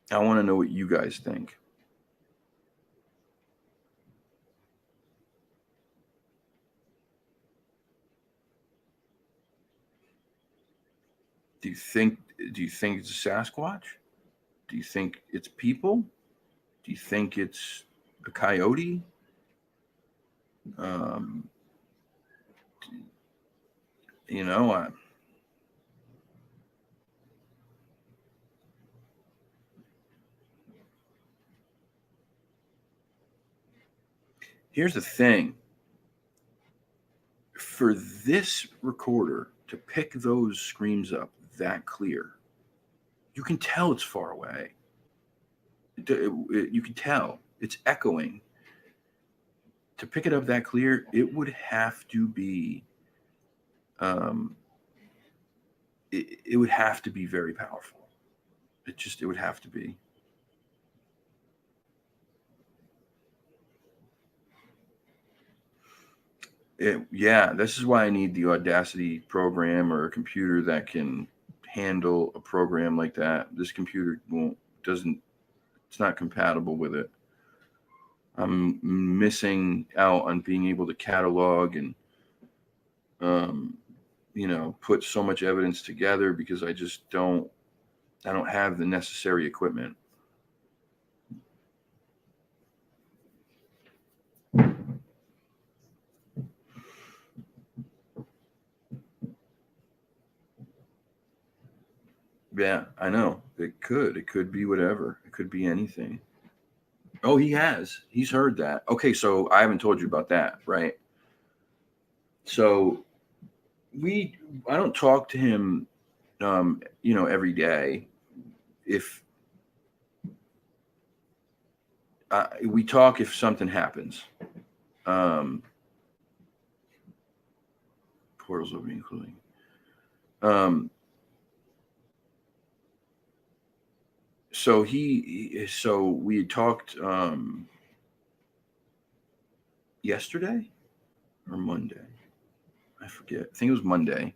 I want to know what you guys think. Do you think do you think it's a Sasquatch? Do you think it's people? Do you think it's a coyote? Um, you know, here's the thing. For this recorder to pick those screams up that clear, you can tell it's far away. You can tell it's echoing. To pick it up that clear, it would have to be, um, it would have to be very powerful. It would have to be. Yeah, this is why I need the Audacity program or a computer that can handle a program like that. This computer won't doesn't it's not compatible with it. I'm missing out on being able to catalog and um, put so much evidence together because I don't have the necessary equipment. Yeah, I know. It could be whatever. It could be anything. Oh, he has. He's heard that. Okay, so I haven't told you about that, right? So we I don't talk to him every day. If we talk if something happens. Um Portals opening including. So we had talked yesterday or Monday. I forget. I think it was Monday.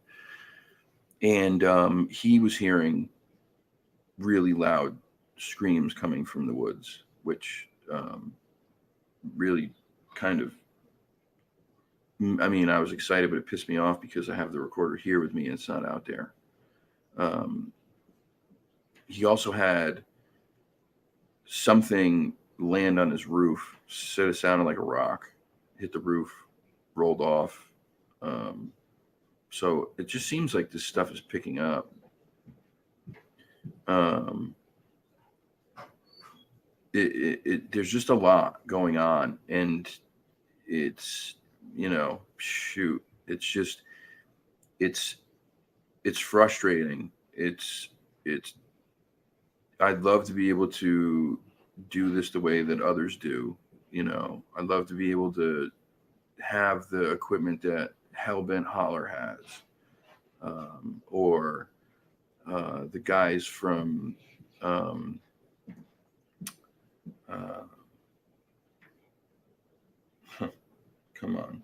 And he was hearing really loud screams coming from the woods, which really kind of, I mean, I was excited, but it pissed me off because I have the recorder here with me and it's not out there. Um, he also had something land on his roof. Said it sounded like a rock hit the roof, rolled off. So it just seems like this stuff is picking up. Um, there's just a lot going on, and it's shoot, it's it's frustrating. It's I'd love to be able to do this the way that others do. I'd love to be able to have the equipment that Hellbent Holler has, or the guys from um, uh, come on,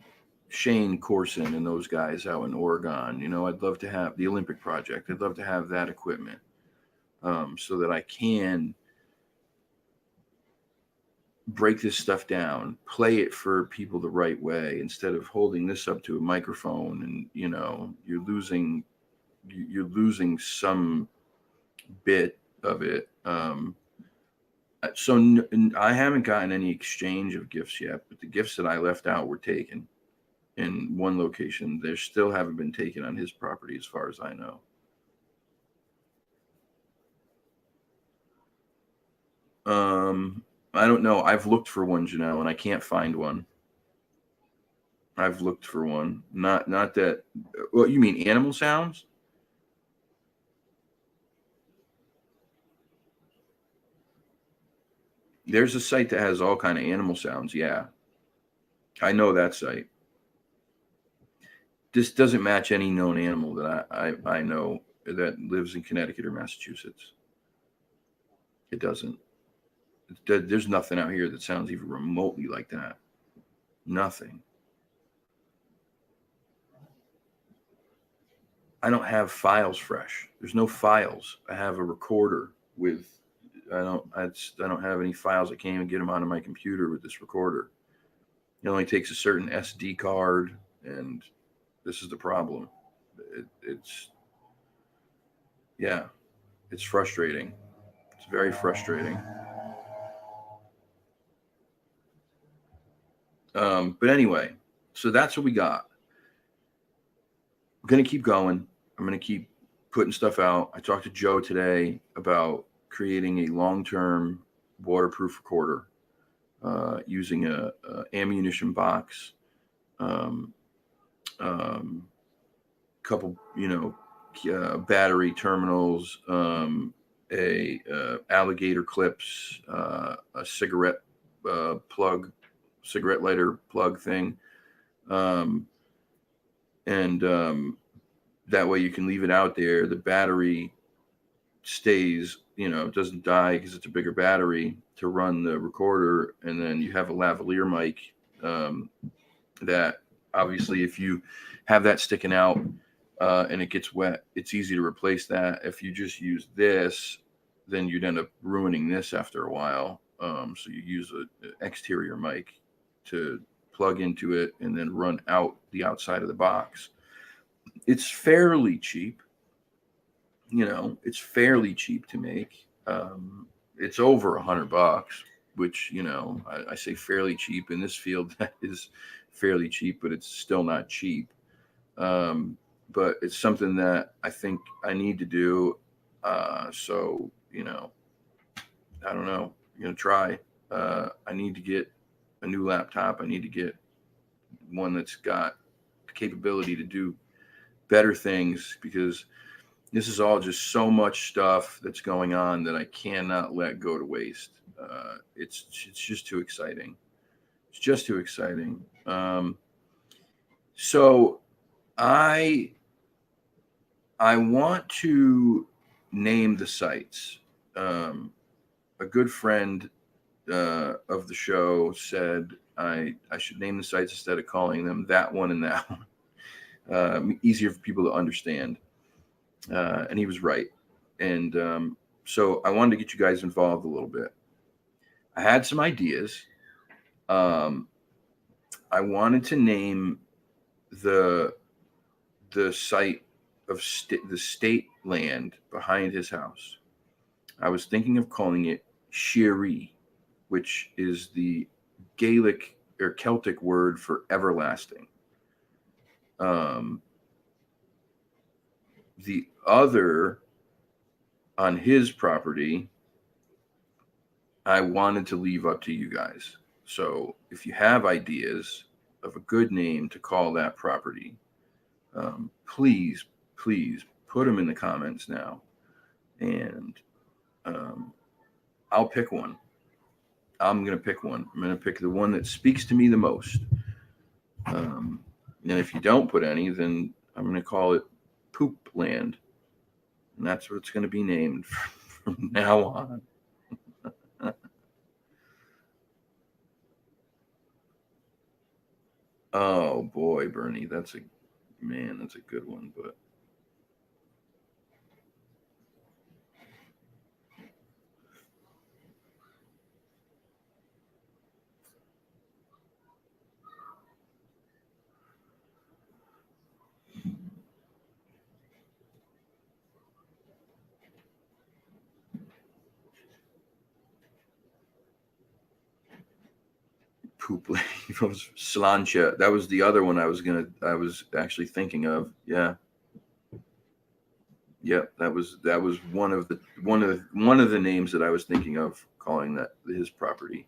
Shane Corson and those guys out in Oregon. I'd love to have the Olympic Project. I'd love to have that equipment, so that I can break this stuff down, play it for people the right way instead of holding this up to a microphone and you're losing some bit of it. I haven't gotten any exchange of gifts yet, but the gifts that I left out were taken in one location. They still haven't been taken on his property, as far as I know. I don't know. I've looked for one, Janelle, and I can't find one. I've looked for one. Not that. What you mean, animal sounds? There's a site that has all kind of animal sounds. Yeah, I know that site. This doesn't match any known animal that I know that lives in Connecticut or Massachusetts. It doesn't. There's nothing out here that sounds even remotely like that. Nothing. I don't have files fresh. There's no files. I have a recorder with. I don't have any files. I can't even get them onto my computer with this recorder. It only takes a certain SD card, and this is the problem. It's yeah, it's frustrating. It's very frustrating. But anyway, so that's what we got. We're gonna keep going. I'm gonna keep putting stuff out. I talked to Joe today about creating a long-term waterproof recorder using a ammunition box, um, couple, battery terminals, a alligator clips, a cigarette plug, cigarette lighter plug thing, and that way you can leave it out there. The battery stays, it doesn't die because it's a bigger battery to run the recorder, and then you have a lavalier mic that obviously if you have that sticking out and it gets wet, it's easy to replace that. If you just use this, then you'd end up ruining this after a while. So you use an exterior mic to plug into it and then run out the outside of the box. It's fairly cheap. It's fairly cheap to make. It's over $100, which, I say fairly cheap in this field. That is fairly cheap, but it's still not cheap. But it's something that I think I need to do. So, I don't know. I'm going to try. I need to get a new laptop. I need to get one that's got the capability to do better things, because this is all just so much stuff that's going on that I cannot let go to waste. It's just too exciting. It's just too exciting. So I want to name the sites. A good friend of the show said I should name the sites instead of calling them that one and that one. Easier for people to understand. And he was right. And so I wanted to get you guys involved a little bit. I had some ideas. I wanted to name the site of the state land behind his house. I was thinking of calling it Shiri, which is the Gaelic or Celtic word for everlasting. The other, on his property, I wanted to leave up to you guys. So if you have ideas of a good name to call that property, please put them in the comments now, and I'll pick one. I'm going to pick one. I'm going to pick the one that speaks to me the most. And if you don't put any, then I'm going to call it Poop Land. And that's what it's going to be named from now on. Oh boy, Bernie, that's a good one, but Poop lady from Slancha. That was the other one I was actually thinking of. Yeah. Yep, that was one of the names that I was thinking of calling that his property,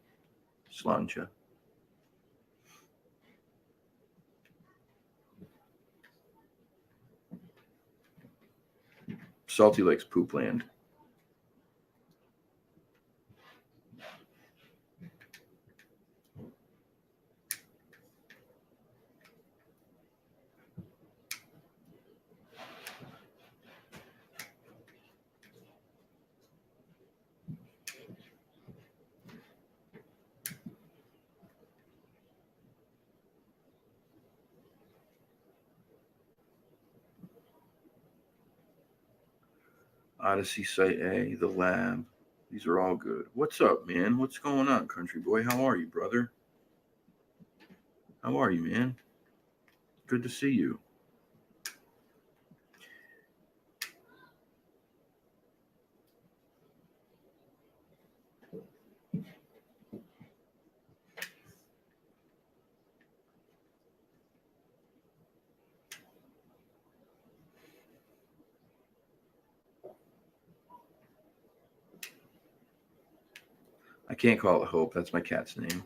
Slancha. Salty Lake's Poop Land. Odyssey Site A, The Lab. These are all good. What's up, man? What's going on, country boy? How are you, brother? How are you, man? Good to see you. I can't call it Hope. That's my cat's name.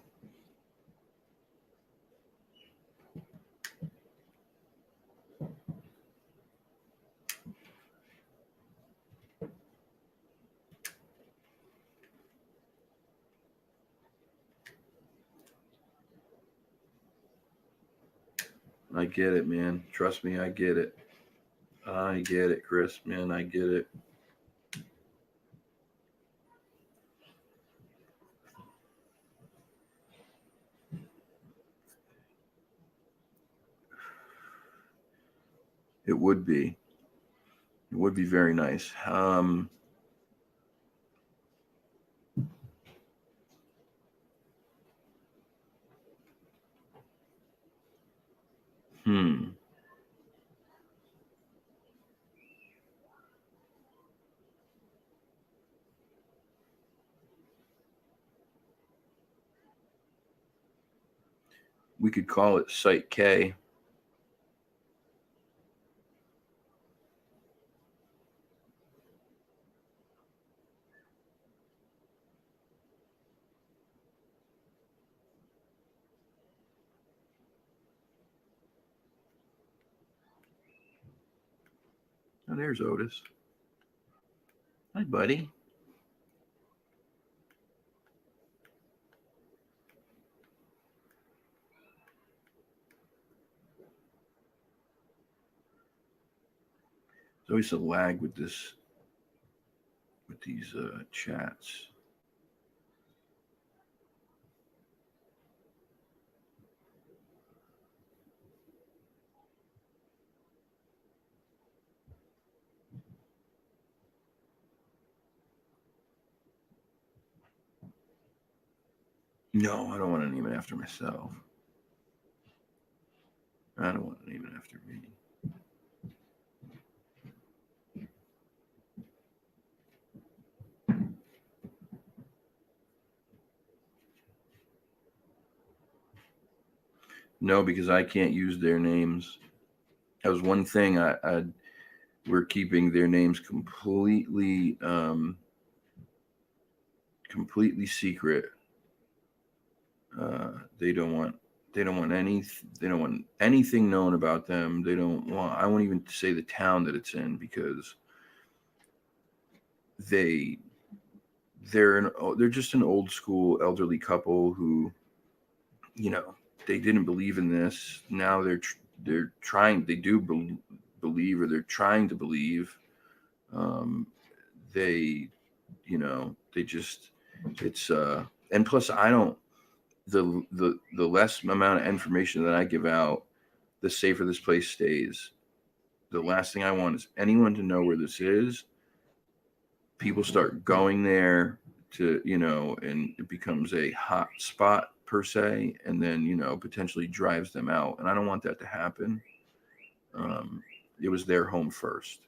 I get it, man. Trust me, I get it. I get it, Chris, man. I get it. It would be. It would be very nice. We could call it Site K. Oh, there's Otis. Hi, buddy. There's always a lag with these chats. No, I don't want to name it after myself. I don't want to name it after me. No, because I can't use their names. That was one thing we're keeping their names completely secret. They don't want anything known about them. I won't even say the town that it's in, because they're just an old school elderly couple who, they didn't believe in this. Now they're trying. They do believe, or they're trying to believe. They just, it's and plus I don't, the less amount of information that I give out, the safer this place stays. The last thing I want is anyone to know where this is. People start going there to, and it becomes a hot spot per se, and then, potentially drives them out. And I don't want that to happen. It was their home first.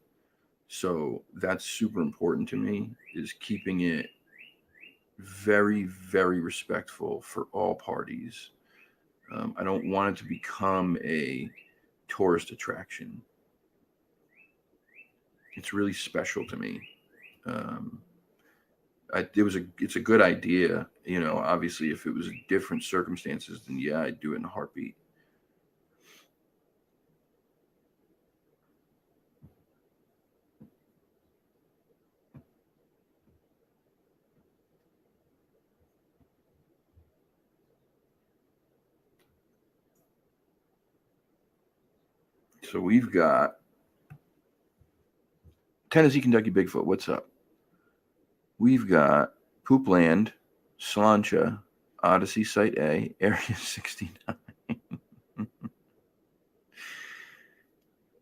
So that's super important to me, is keeping it very, very respectful for all parties. I don't want it to become a tourist attraction. It's really special to me. Um, it's a good idea. Obviously, if it was different circumstances, then yeah, I'd do it in a heartbeat. So we've got Tennessee, Kentucky Bigfoot. What's up? We've got Poopland, Slancha, Odyssey Site A, Area 69,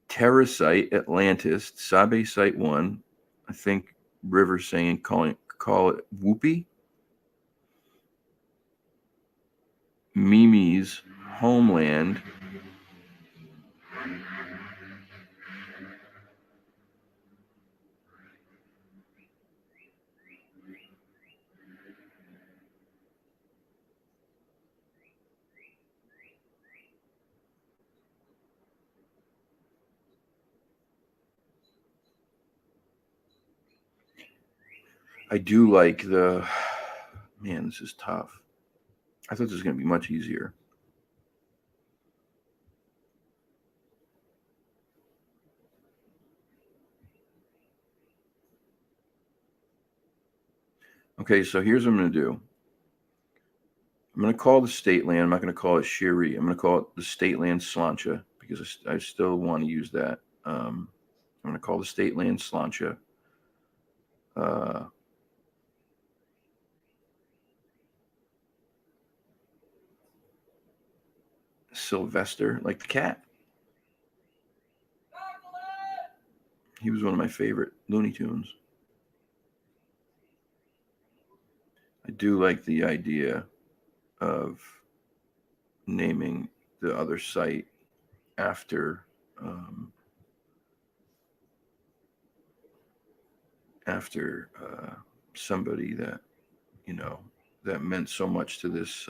Terra Site, Atlantis, Sabe Site 1, I think River saying call it Whoopee, Mimi's Homeland, I do like the. Man, this is tough. I thought this was going to be much easier. Okay, so here's what I'm going to do. I'm going to call the state land. I'm not going to call it Shiri. I'm going to call it the state land Slancha because I still want to use that. I'm going to call the state land Slancha. Sylvester, like the cat. He was one of my favorite Looney Tunes. I do like the idea of naming the other site after somebody that that meant so much to this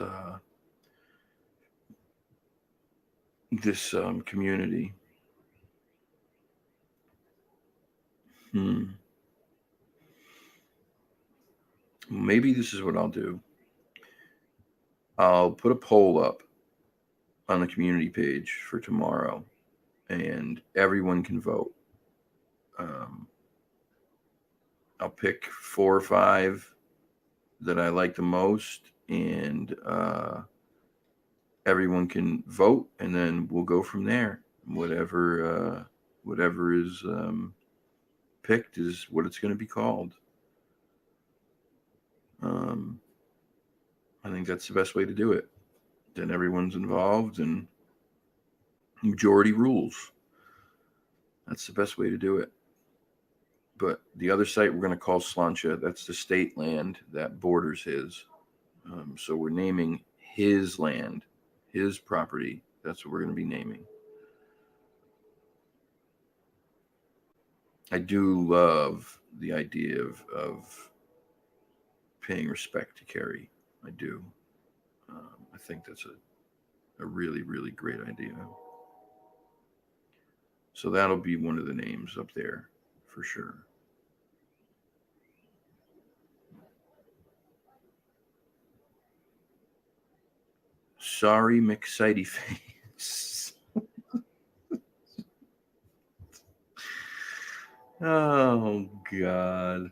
community. Maybe this is what I'll do. I'll put a poll up on the community page for tomorrow, and everyone can vote. I'll pick 4 or 5 that I like the most, and everyone can vote, and then we'll go from there. Whatever is picked is what it's going to be called. I think that's the best way to do it. Then everyone's involved, and majority rules. That's the best way to do it. But the other site we're going to call Slancha. That's the state land that borders his. So we're naming his land, his property. That's what we're going to be naming. I do love the idea of paying respect to Carrie. I do. I think that's a really, really great idea. So that'll be one of the names up there for sure. Sorry, McSighty Face. Oh, God.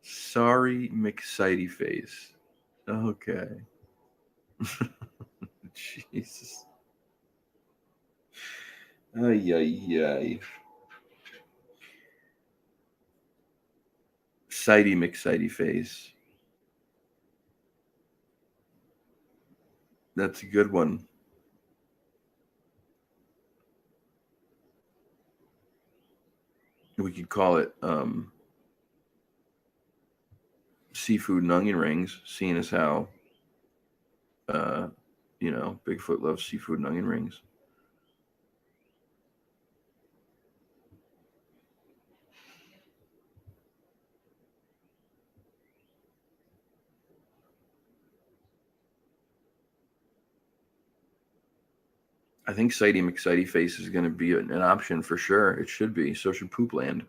Sorry, McSighty Face. Okay. Jesus. Ay, ay, ay. Sighty McSighty Face. That's a good one. We could call it seafood and onion rings, seeing as how Bigfoot loves seafood and onion rings. I think Sighty McSighty Face is going to be an option for sure. It should be. So should Poopland.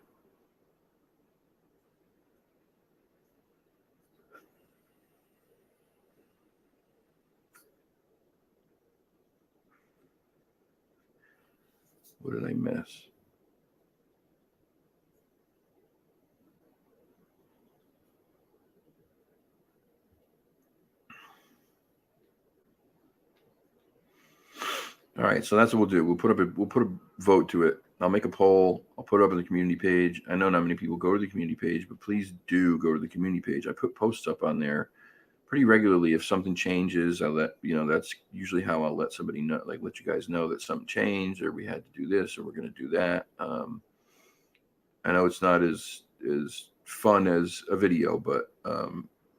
What did I miss? All right, so that's what we'll do. We'll put a vote to it. I'll make a poll. I'll put it up on the community page. I know not many people go to the community page, but please do go to the community page. I put posts up on there pretty regularly. If something changes, I let that's usually how I'll let somebody know, like let you guys know that something changed, or we had to do this, or we're going to do that. I know it's not as fun as a video, but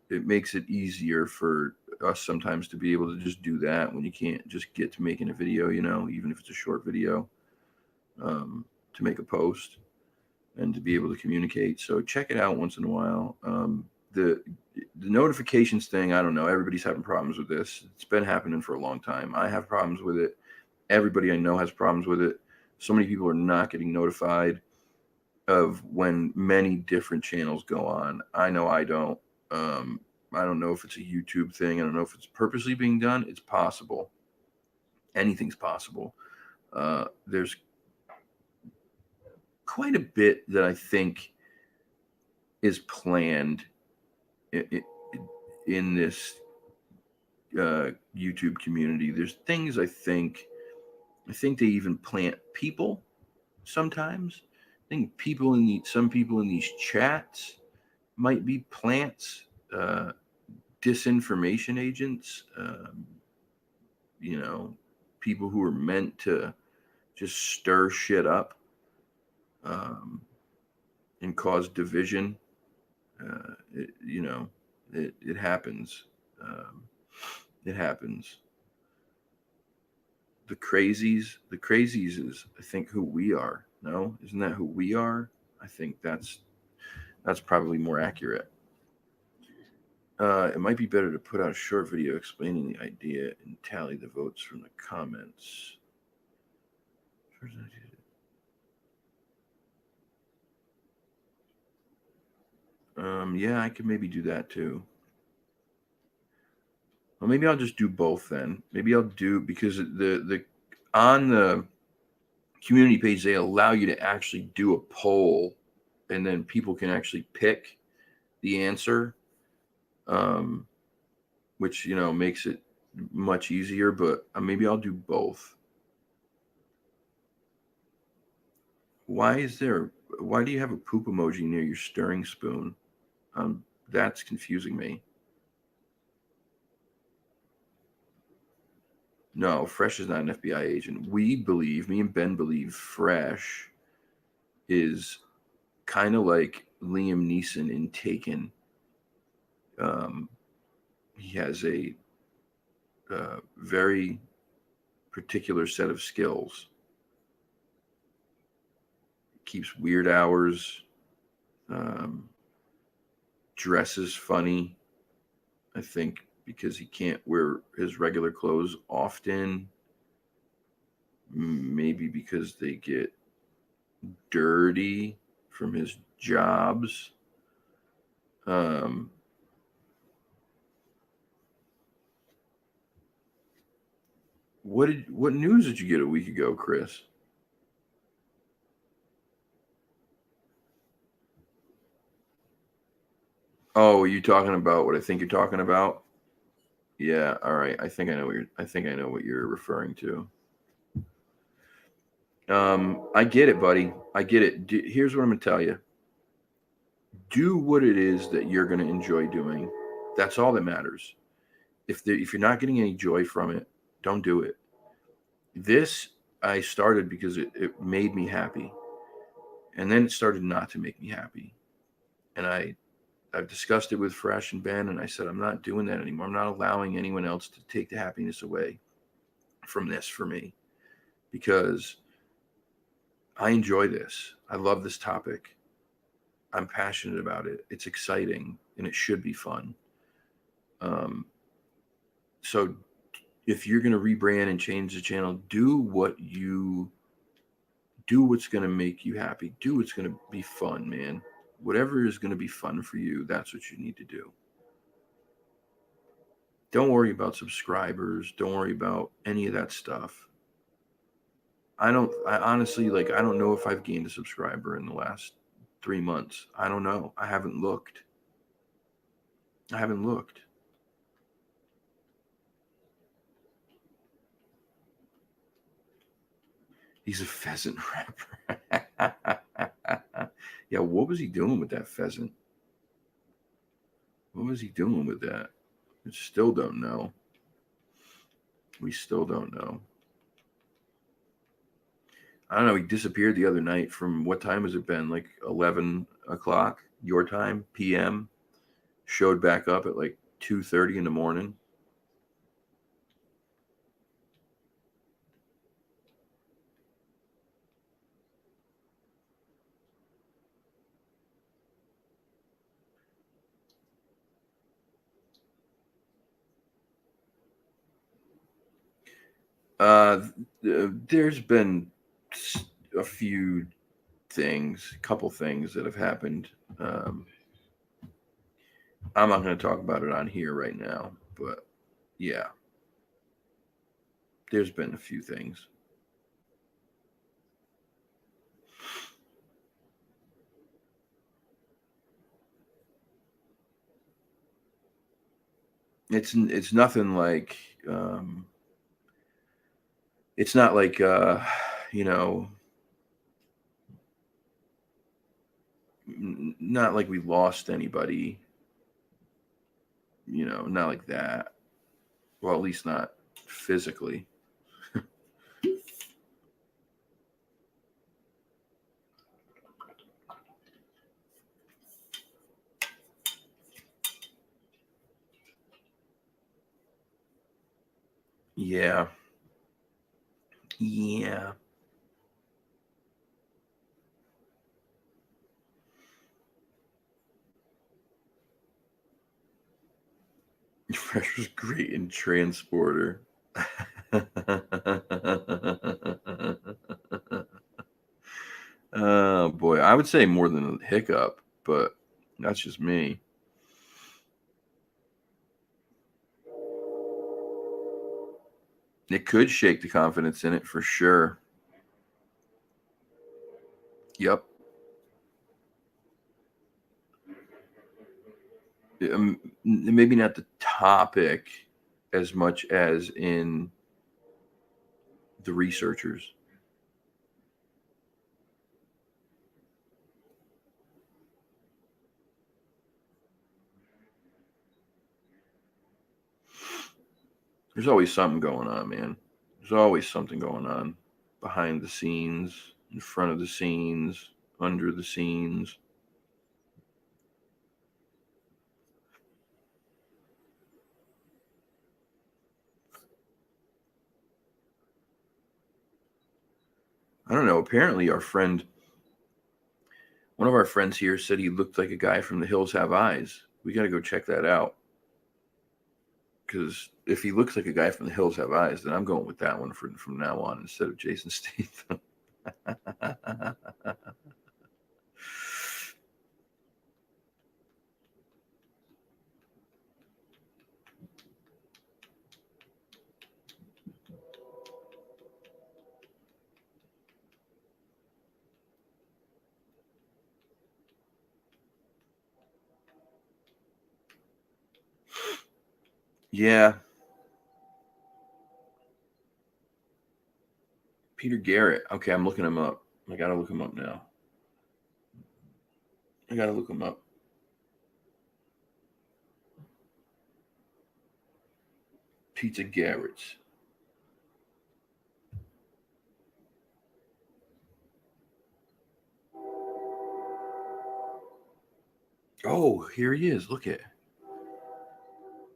it makes it easier for us sometimes to be able to just do that when you can't just get to making a video, even if it's a short video, to make a post and to be able to communicate. So check it out once in a while. The notifications thing, I don't know. Everybody's having problems with this. It's been happening for a long time. I have problems with it. Everybody I know has problems with it. So many people are not getting notified of when many different channels go on. I know I don't. I don't know if it's a YouTube thing. I don't know if it's purposely being done. It's possible. Anything's possible. There's quite a bit that I think is planned in this YouTube community. There's things I think they even plant people sometimes. I think some people in these chats might be plants, disinformation agents, people who are meant to just stir shit up and cause division. It happens. It happens. The crazies is, I think, who we are. No, isn't that who we are? I think that's probably more accurate. It might be better to put out a short video explaining the idea and tally the votes from the comments. Yeah, I could maybe do that too. Well, maybe I'll just do both then. Maybe I'll do, because the on the community page they allow you to actually do a poll, and then people can actually pick the answer, which makes it much easier. But maybe I'll do both. Why do you have a poop emoji near your stirring spoon? That's confusing me. No, Fresh is not an FBI agent. Me and Ben believe Fresh is kind of like Liam Neeson in Taken. He has a very particular set of skills. Keeps weird hours. Dresses funny. I think because he can't wear his regular clothes often. Maybe because they get dirty from his jobs. What news did you get a week ago, Chris? Oh, are you talking about what I think you're talking about? Yeah, all right. I think I know what you're referring to. I get it, buddy. I get it. Here's what I'm gonna tell you. Do what it is that you're gonna enjoy doing. That's all that matters. If you're not getting any joy from it, don't do it. This I started because it made me happy, and then it started not to make me happy. And I've discussed it with Fresh and Ben, and I said I'm not doing that anymore. I'm not allowing anyone else to take the happiness away from this for me, because I enjoy this. I love this topic. I'm passionate about it. It's exciting, and it should be fun. So if you're going to rebrand and change the channel, do what's going to make you happy. Do what's going to be fun, man. Whatever is going to be fun for you, that's what you need to do. Don't worry about subscribers. Don't worry about any of that stuff. I honestly, like, I don't know if I've gained a subscriber in the last 3 months. I don't know. I haven't looked. He's a pheasant rapper. Yeah, what was he doing with that pheasant? What was he doing with that? We still don't know. We still don't know. I don't know. He disappeared the other night from, what time has it been? Like 11 o'clock your time, PM. Showed back up at like 2:30 in the morning. There's been a few things, couple things that have happened. I'm not going to talk about it on here right now, but yeah, there's been a few things. It's nothing like, it's not like, you know, not like we lost anybody, you know, not like that. Well, at least not physically. Yeah. Yeah. Fresh was great in Transporter. Oh boy, I would say more than a hiccup, but that's just me. It could shake the confidence in it for sure. Yep. Maybe not the topic as much as in the researchers. There's always something going on, man. There's always something going on behind the scenes, in front of the scenes, under the scenes. I don't know. Apparently, one of our friends here said he looked like a guy from The Hills Have Eyes. We got to go check that out. Because if he looks like a guy from The Hills Have Eyes, then I'm going with that one from now on instead of Jason Statham. Yeah. Peter Garrett. Okay, I'm looking him up. I got to look him up now. I got to look him up. Peter Garrett. Oh, here he is. Look at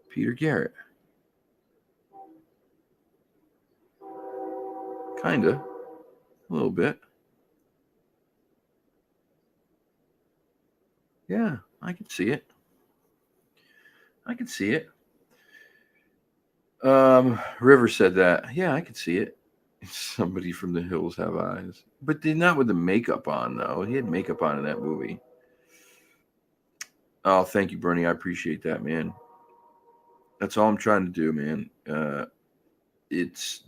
Peter Garrett. Kinda. A little bit. Yeah, I can see it. I can see it. River said that. Yeah, I could see it. Somebody from the hills have eyes, but they're not with the makeup on though. He had makeup on in that movie. Oh, thank you, Bernie. I appreciate that, man. That's all I'm trying to do, man. It's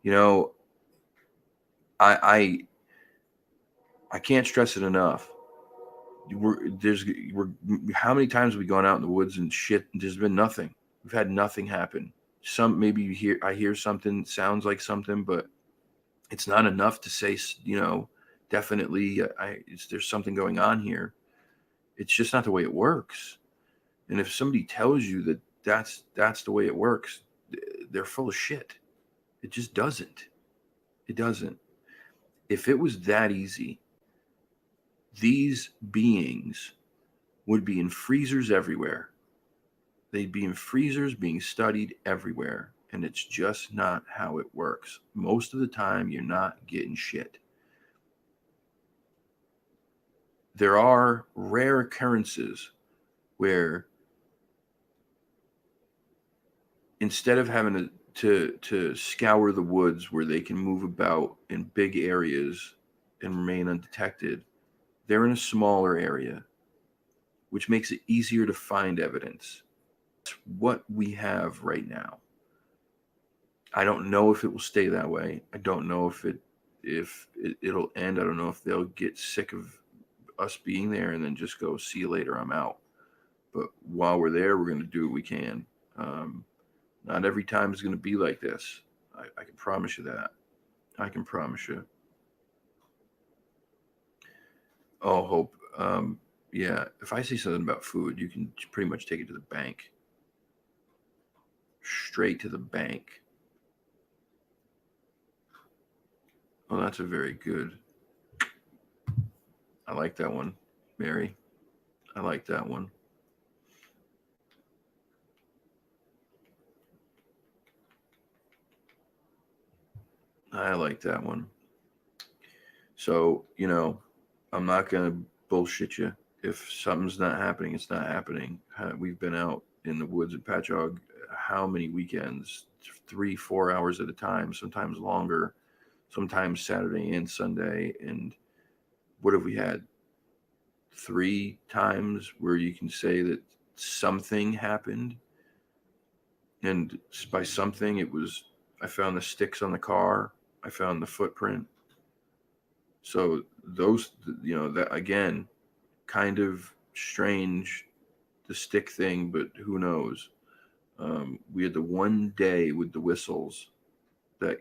you know, I I can't stress it enough. We're how many times have we gone out in the woods and shit? And there's been nothing. We've had nothing happen. Some maybe I hear something sounds like something, but it's not enough to say definitely there's something going on here. It's just not the way it works. And if somebody tells you that that's the way it works, they're full of shit. It just doesn't. It doesn't. If it was that easy, these beings would be in freezers everywhere. They'd be in freezers being studied everywhere. And it's just not how it works. Most of the time, you're not getting shit. There are rare occurrences where instead of having to scour the woods where they can move about in big areas and remain undetected, they're in a smaller area, which makes it easier to find evidence. It's what we have right now. I don't know if it will stay that way. I don't know if it'll end. I don't know if they'll get sick of us being there and then just go, see you later, I'm out. But while we're there, we're going to do what we can. Not every time is going to be like this. I can promise you that. I can promise you. Oh, Hope. Yeah, if I say something about food, you can pretty much take it to the bank. Straight to the bank. Oh, that's a very good. I like that one, Mary. I like that one. I like that one. So, I'm not going to bullshit you. If something's not happening, it's not happening. We've been out in the woods at Patchogue how many weekends? 3-4 hours at a time, sometimes longer, sometimes Saturday and Sunday. And what have we had? 3 times where you can say that something happened. And by something, it was I found the sticks on the car, I found the footprint. So those, that again, kind of strange, the stick thing, but who knows? We had the one day with the whistles that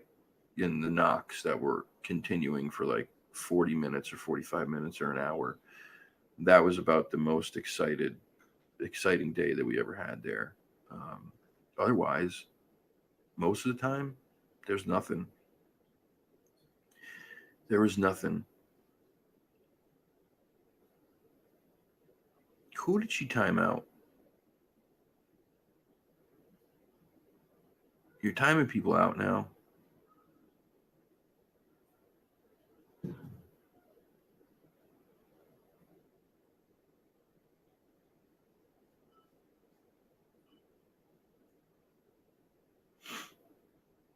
in the knocks that were continuing for like 40 minutes or 45 minutes or an hour. That was about the most exciting day that we ever had there. Otherwise, most of the time, there's nothing. There was nothing. Who did she time out? You're timing people out now.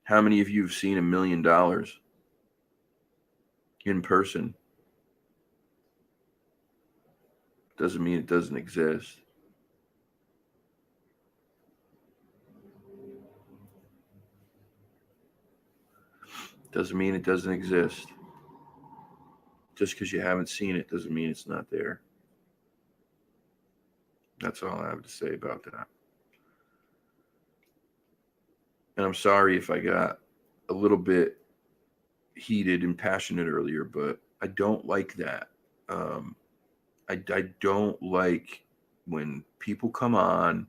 How many of you have seen $1 million in person? Doesn't mean it doesn't exist. Doesn't mean it doesn't exist. Just because you haven't seen it doesn't mean it's not there. That's all I have to say about that. And I'm sorry if I got a little bit heated and passionate earlier, but I don't like that. I don't like when people come on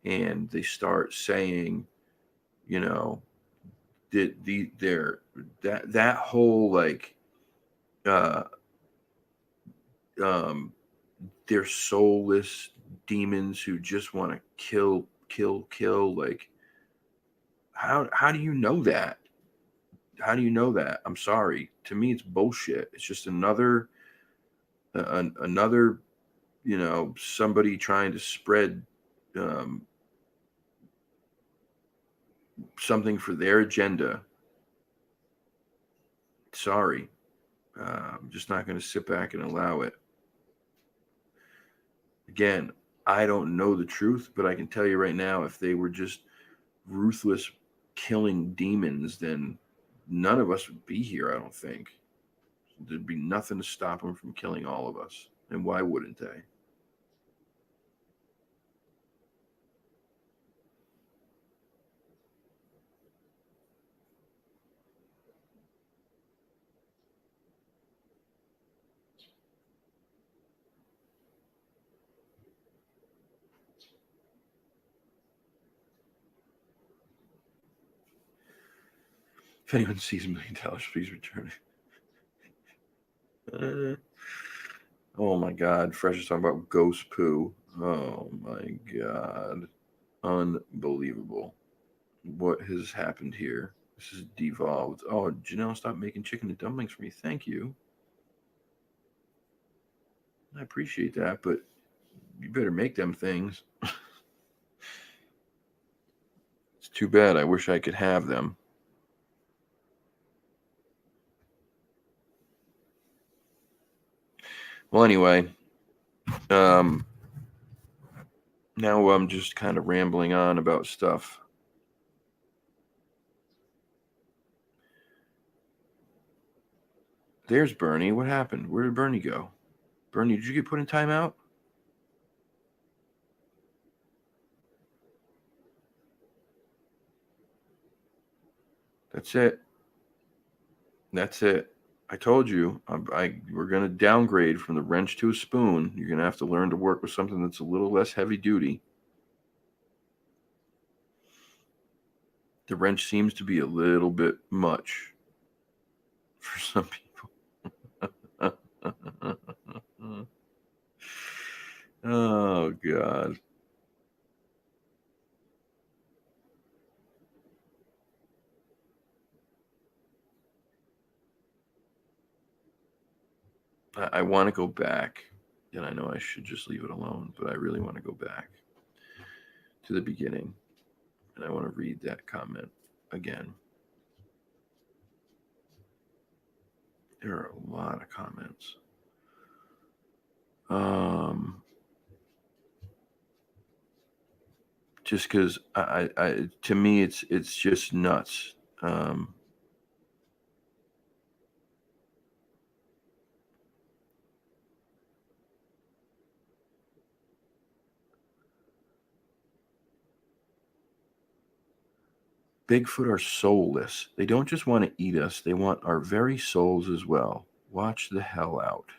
and they start saying, you know, that whole like uh um they're soulless demons who just want to kill. Like, how do you know that? How do you know that? I'm sorry. To me, it's bullshit. It's just another somebody trying to spread um, something for their agenda, sorry, I'm just not going to sit back and allow it. Again, I don't know the truth, but I can tell you right now, if they were just ruthless killing demons, then none of us would be here, I don't think. There'd be nothing to stop them from killing all of us. And why wouldn't they? If anyone sees $1 million, please return it. Oh my God. Fresh is talking about ghost poo. Oh my God. Unbelievable. What has happened here? This is devolved. Oh, Janelle, stop making chicken and dumplings for me. Thank you. I appreciate that, but you better make them things. It's too bad. I wish I could have them. Well, anyway, now I'm just kind of rambling on about stuff. There's Bernie. What happened? Where did Bernie go? Bernie, did you get put in timeout? That's it. That's it. I told you, we're going to downgrade from the wrench to a spoon. You're going to have to learn to work with something that's a little less heavy duty. The wrench seems to be a little bit much for some people. Oh, God. I want to go back, and I know I should just leave it alone, but I really want to go back to the beginning, and I want to read that comment again. There are a lot of comments. Just because to me, it's just nuts. Bigfoot are soulless. They don't just want to eat us, they want our very souls as well. Watch the hell out.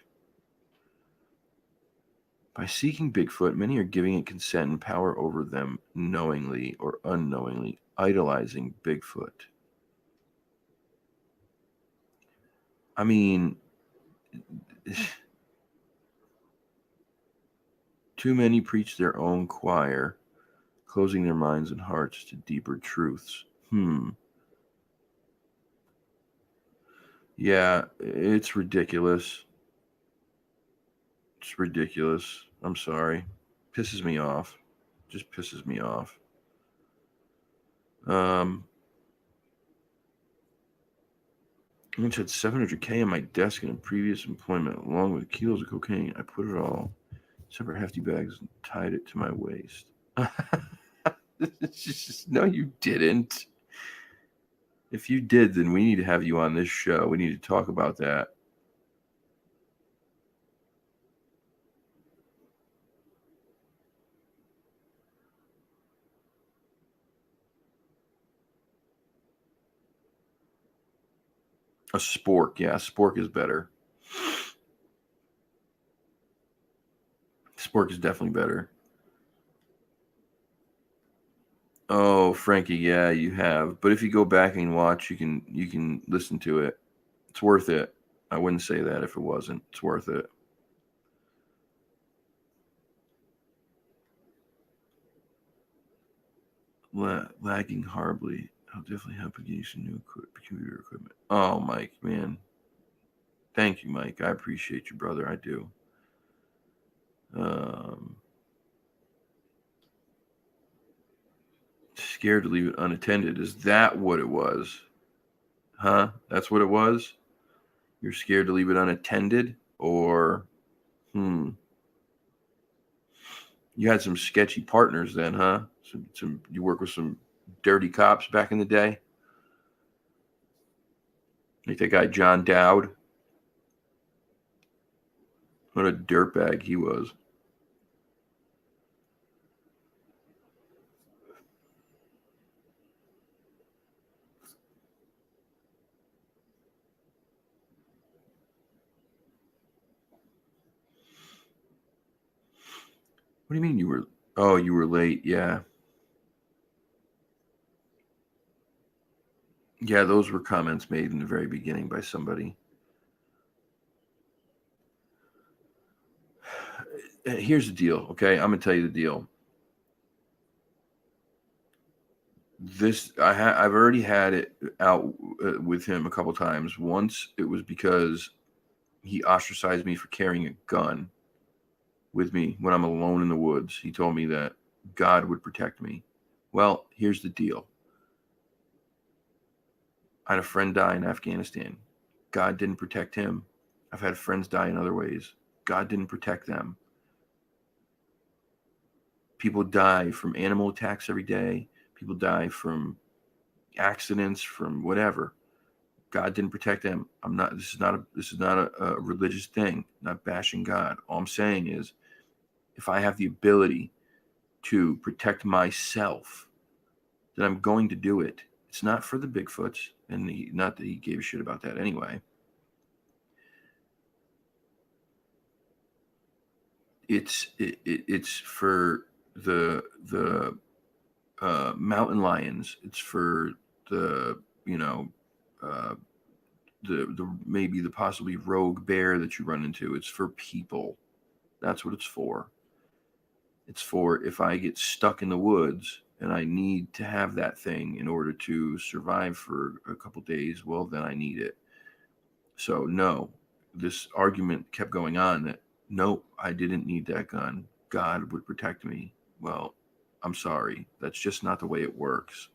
By seeking Bigfoot, many are giving it consent and power over them knowingly or unknowingly, idolizing Bigfoot. I mean, too many preach their own choir, closing their minds and hearts to deeper truths. Yeah, it's ridiculous. It's ridiculous. I'm sorry. Pisses me off. Just pisses me off. I once had $700K on my desk in a previous employment, along with kilos of cocaine. I put it all in separate hefty bags and tied it to my waist. It's just, no, you didn't. If you did, then we need to have you on this show. We need to talk about that. A spork, yeah, spork is better. Spork is definitely better. Oh, Frankie, yeah, you have. But if you go back and watch, you can listen to it. It's worth it. I wouldn't say that if it wasn't. It's worth it. Lagging horribly. I'll definitely help you get some new computer equipment. Oh, Mike, man. Thank you, Mike. I appreciate you, brother. I do. Scared to leave it unattended. Is that what it was? Huh? That's what it was? You're scared to leave it unattended? Or, you had some sketchy partners then, huh? You work with some dirty cops back in the day? Like that guy John Dowd? What a dirtbag he was. What do you mean you were? Oh, you were late. Yeah. Yeah, those were comments made in the very beginning by somebody. Here's the deal, okay? I'm going to tell you the deal. I've already had it out with him a couple times. Once it was because he ostracized me for carrying a gun with me when I'm alone in the woods. He told me that God would protect me. Well, here's the deal. I had a friend die in Afghanistan. God didn't protect him. I've had friends die in other ways. God didn't protect them. People die from animal attacks every day. People die from accidents, from whatever. God didn't protect them. This is not a religious thing. I'm not bashing God. All I'm saying is, if I have the ability to protect myself, then I'm going to do it. It's not for the Bigfoots, and not that he gave a shit about that anyway. It's for the mountain lions. It's for the the maybe the possibly rogue bear that you run into. It's for people. That's what it's for. It's for if I get stuck in the woods and I need to have that thing in order to survive for a couple days, well, then I need it. So, no, this argument kept going on that, no, I didn't need that gun. God would protect me. Well, I'm sorry. That's just not the way it works.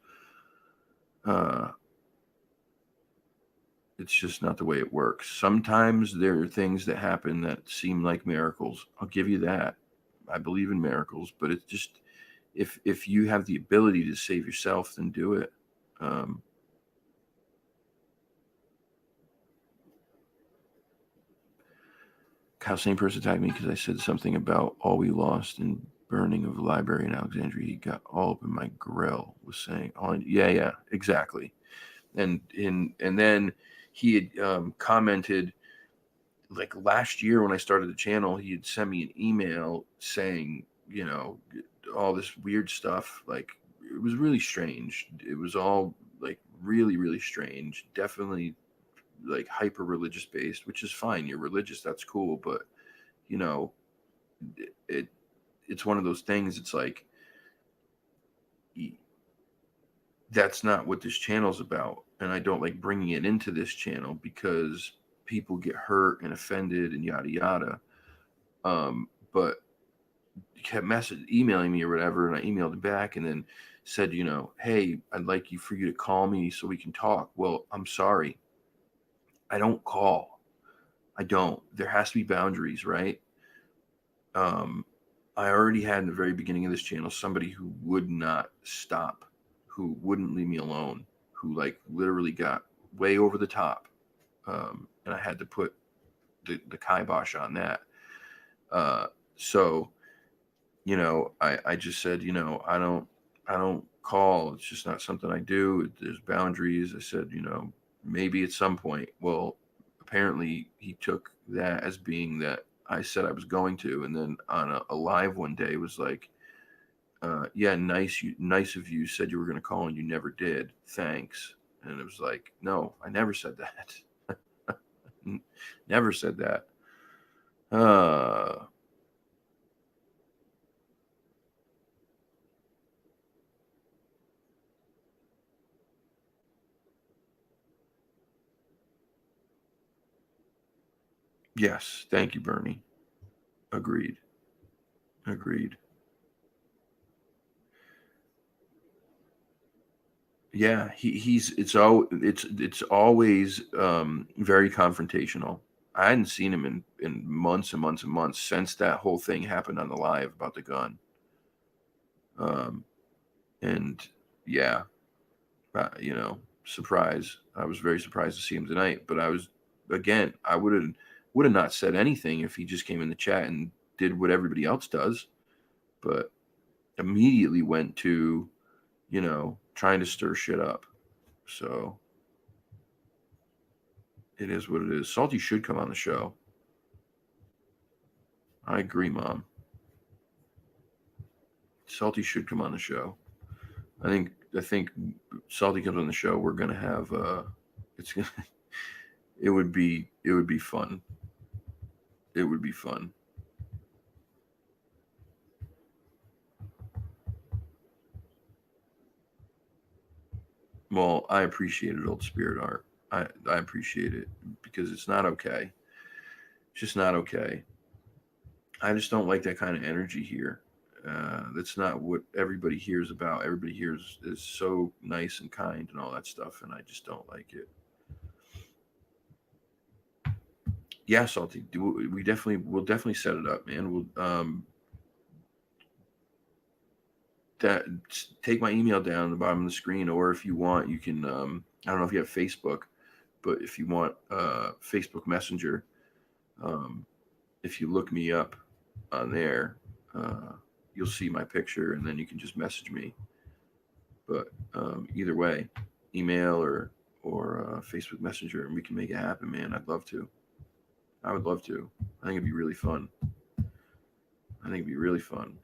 It's just not the way it works. Sometimes there are things that happen that seem like miracles. I'll give you that. I believe in miracles, but it's just if you have the ability to save yourself, then do it. How same person tagged me because I said something about all we lost in burning of the library in Alexandria. He got all up in my grill, was saying, "Oh, yeah, exactly." And then he had commented like last year when I started the channel. He had sent me an email saying, all this weird stuff. Like, it was really strange. It was all like really, really strange. Definitely like hyper religious based, which is fine. You're religious, that's cool, but it's one of those things. It's like, that's not what this channel's about, and I don't like bringing it into this channel because people get hurt and offended and yada yada. But he kept emailing me or whatever, and I emailed him back and then said, hey, I'd like for you to call me so we can talk. Well, I'm sorry, I don't call. I don't. There has to be boundaries, right? I already had in the very beginning of this channel somebody who would not stop, who wouldn't leave me alone, who like literally got way over the top, and I had to put the kibosh on that. So, I just said, I don't call. It's just not something I do. There's boundaries. I said, maybe at some point. Well, apparently he took that as being that I said I was going to, and then on a live one day was like, yeah, nice of you. Said you were going to call and you never did. Thanks. And it was like, no, I never said that. Never said that. Yes. Thank you, Bernie. Agreed. Yeah, it's always very confrontational. I hadn't seen him in months and months and months since that whole thing happened on the live about the gun. Um, and yeah, surprise. I was very surprised to see him tonight, but I would have not said anything if he just came in the chat and did what everybody else does, but immediately went to, trying to stir shit up. So it is what it is. Salty should come on the show. I agree, Mom. Salty should come on the show. I think Salty comes on the show. We're gonna have it's gonna it would be fun. It would be fun. Well, I appreciate it, old spirit art. I appreciate it because it's not okay. It's just not okay. I just don't like that kind of energy here. That's not what everybody hears about. Everybody hears is so nice and kind and all that stuff, and I just don't like it. Yeah, Salty. We'll definitely set it up, man. We'll that take my email down at the bottom of the screen, or if you want, you can. I don't know if you have Facebook, but if you want Facebook Messenger, um, if you look me up on there, you'll see my picture, and then you can just message me. But either way, email or Facebook Messenger, and we can make it happen, man. I'd love to. I would love to. I think it'd be really fun. I think it'd be really fun.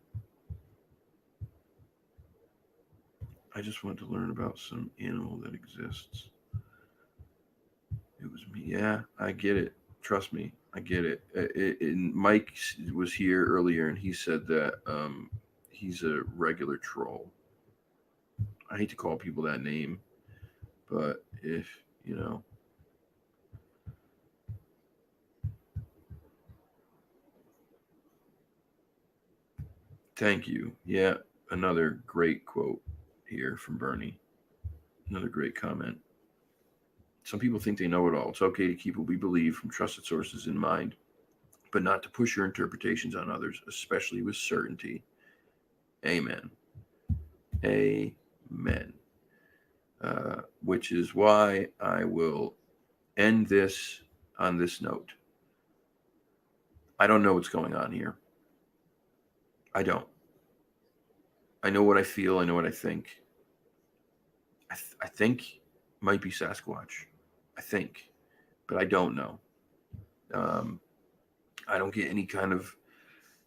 I just want to learn about some animal that exists. It was me. Yeah, I get it. Trust me, I get it. Mike was here earlier, and he said that he's a regular troll. I hate to call people that name, but if you know, thank you. Yeah, another great quote here from Bernie. Another great comment. Some people think they know it all. It's okay to keep what we believe from trusted sources in mind, but not to push your interpretations on others, especially with certainty. Amen. Amen. Which is why I will end this on this note. I don't know what's going on here. I don't. I know what I feel. I know what I think. I think might be Sasquatch. I think, but I don't know. Um, I don't get any kind of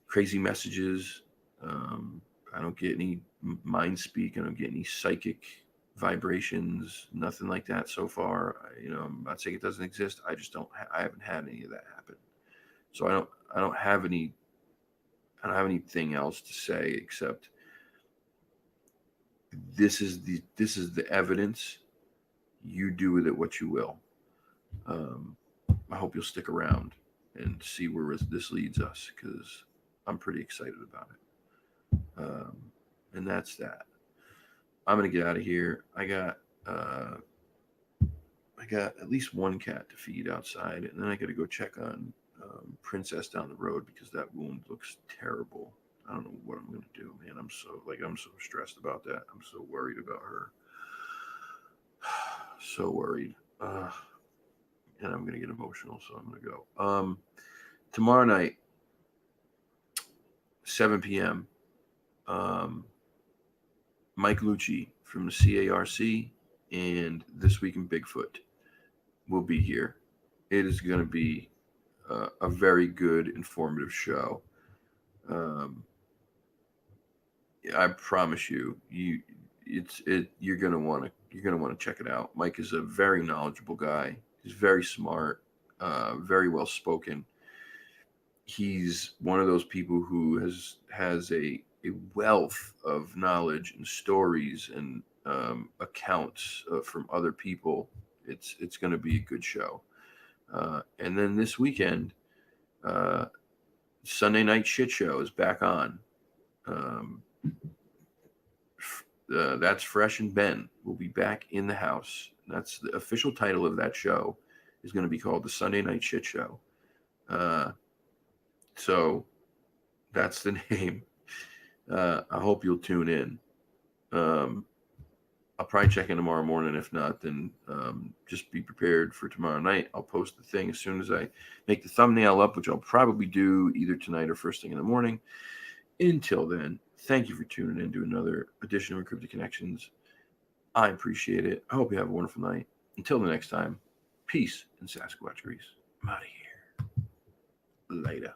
crazy messages. I don't get any mind speak. I don't get any psychic vibrations. Nothing like that so far. I'm not saying it doesn't exist. I just don't. I haven't had any of that happen. So I don't have any. I don't have anything else to say except this is the evidence. You do with it what you will. I hope you'll stick around and see where this leads us because I'm pretty excited about it. And that's that. I'm gonna get out of here. I got at least one cat to feed outside, and then I got to go check on Princess down the road because that wound looks terrible. I don't know what I'm gonna do, man. I'm so stressed about that. I'm so worried about her. So worried. And I'm gonna get emotional, so I'm gonna go. Tomorrow night, 7 p.m. Mike Lucci from the CARC and This Week in Bigfoot will be here. It is going to be a very good, informative show. I promise you're going to want to check it out. Mike is a very knowledgeable guy. He's very smart, very well spoken. He's one of those people who has a wealth of knowledge and stories and accounts from other people. It's going to be a good show. And then this weekend, Sunday Night Shit Show is back on. That's Fresh and Ben will be back in the house. That's the official title of that show, is going to be called the Sunday Night Shit Show. So that's the name. I hope you'll tune in. I'll probably check in tomorrow morning. If not, then just be prepared for tomorrow night. I'll post the thing as soon as I make the thumbnail up, which I'll probably do either tonight or first thing in the morning. Until then, thank you for tuning in to another edition of Encrypted Connections. I appreciate it. I hope you have a wonderful night. Until the next time, peace and Sasquatch grease. I'm out of here. Later.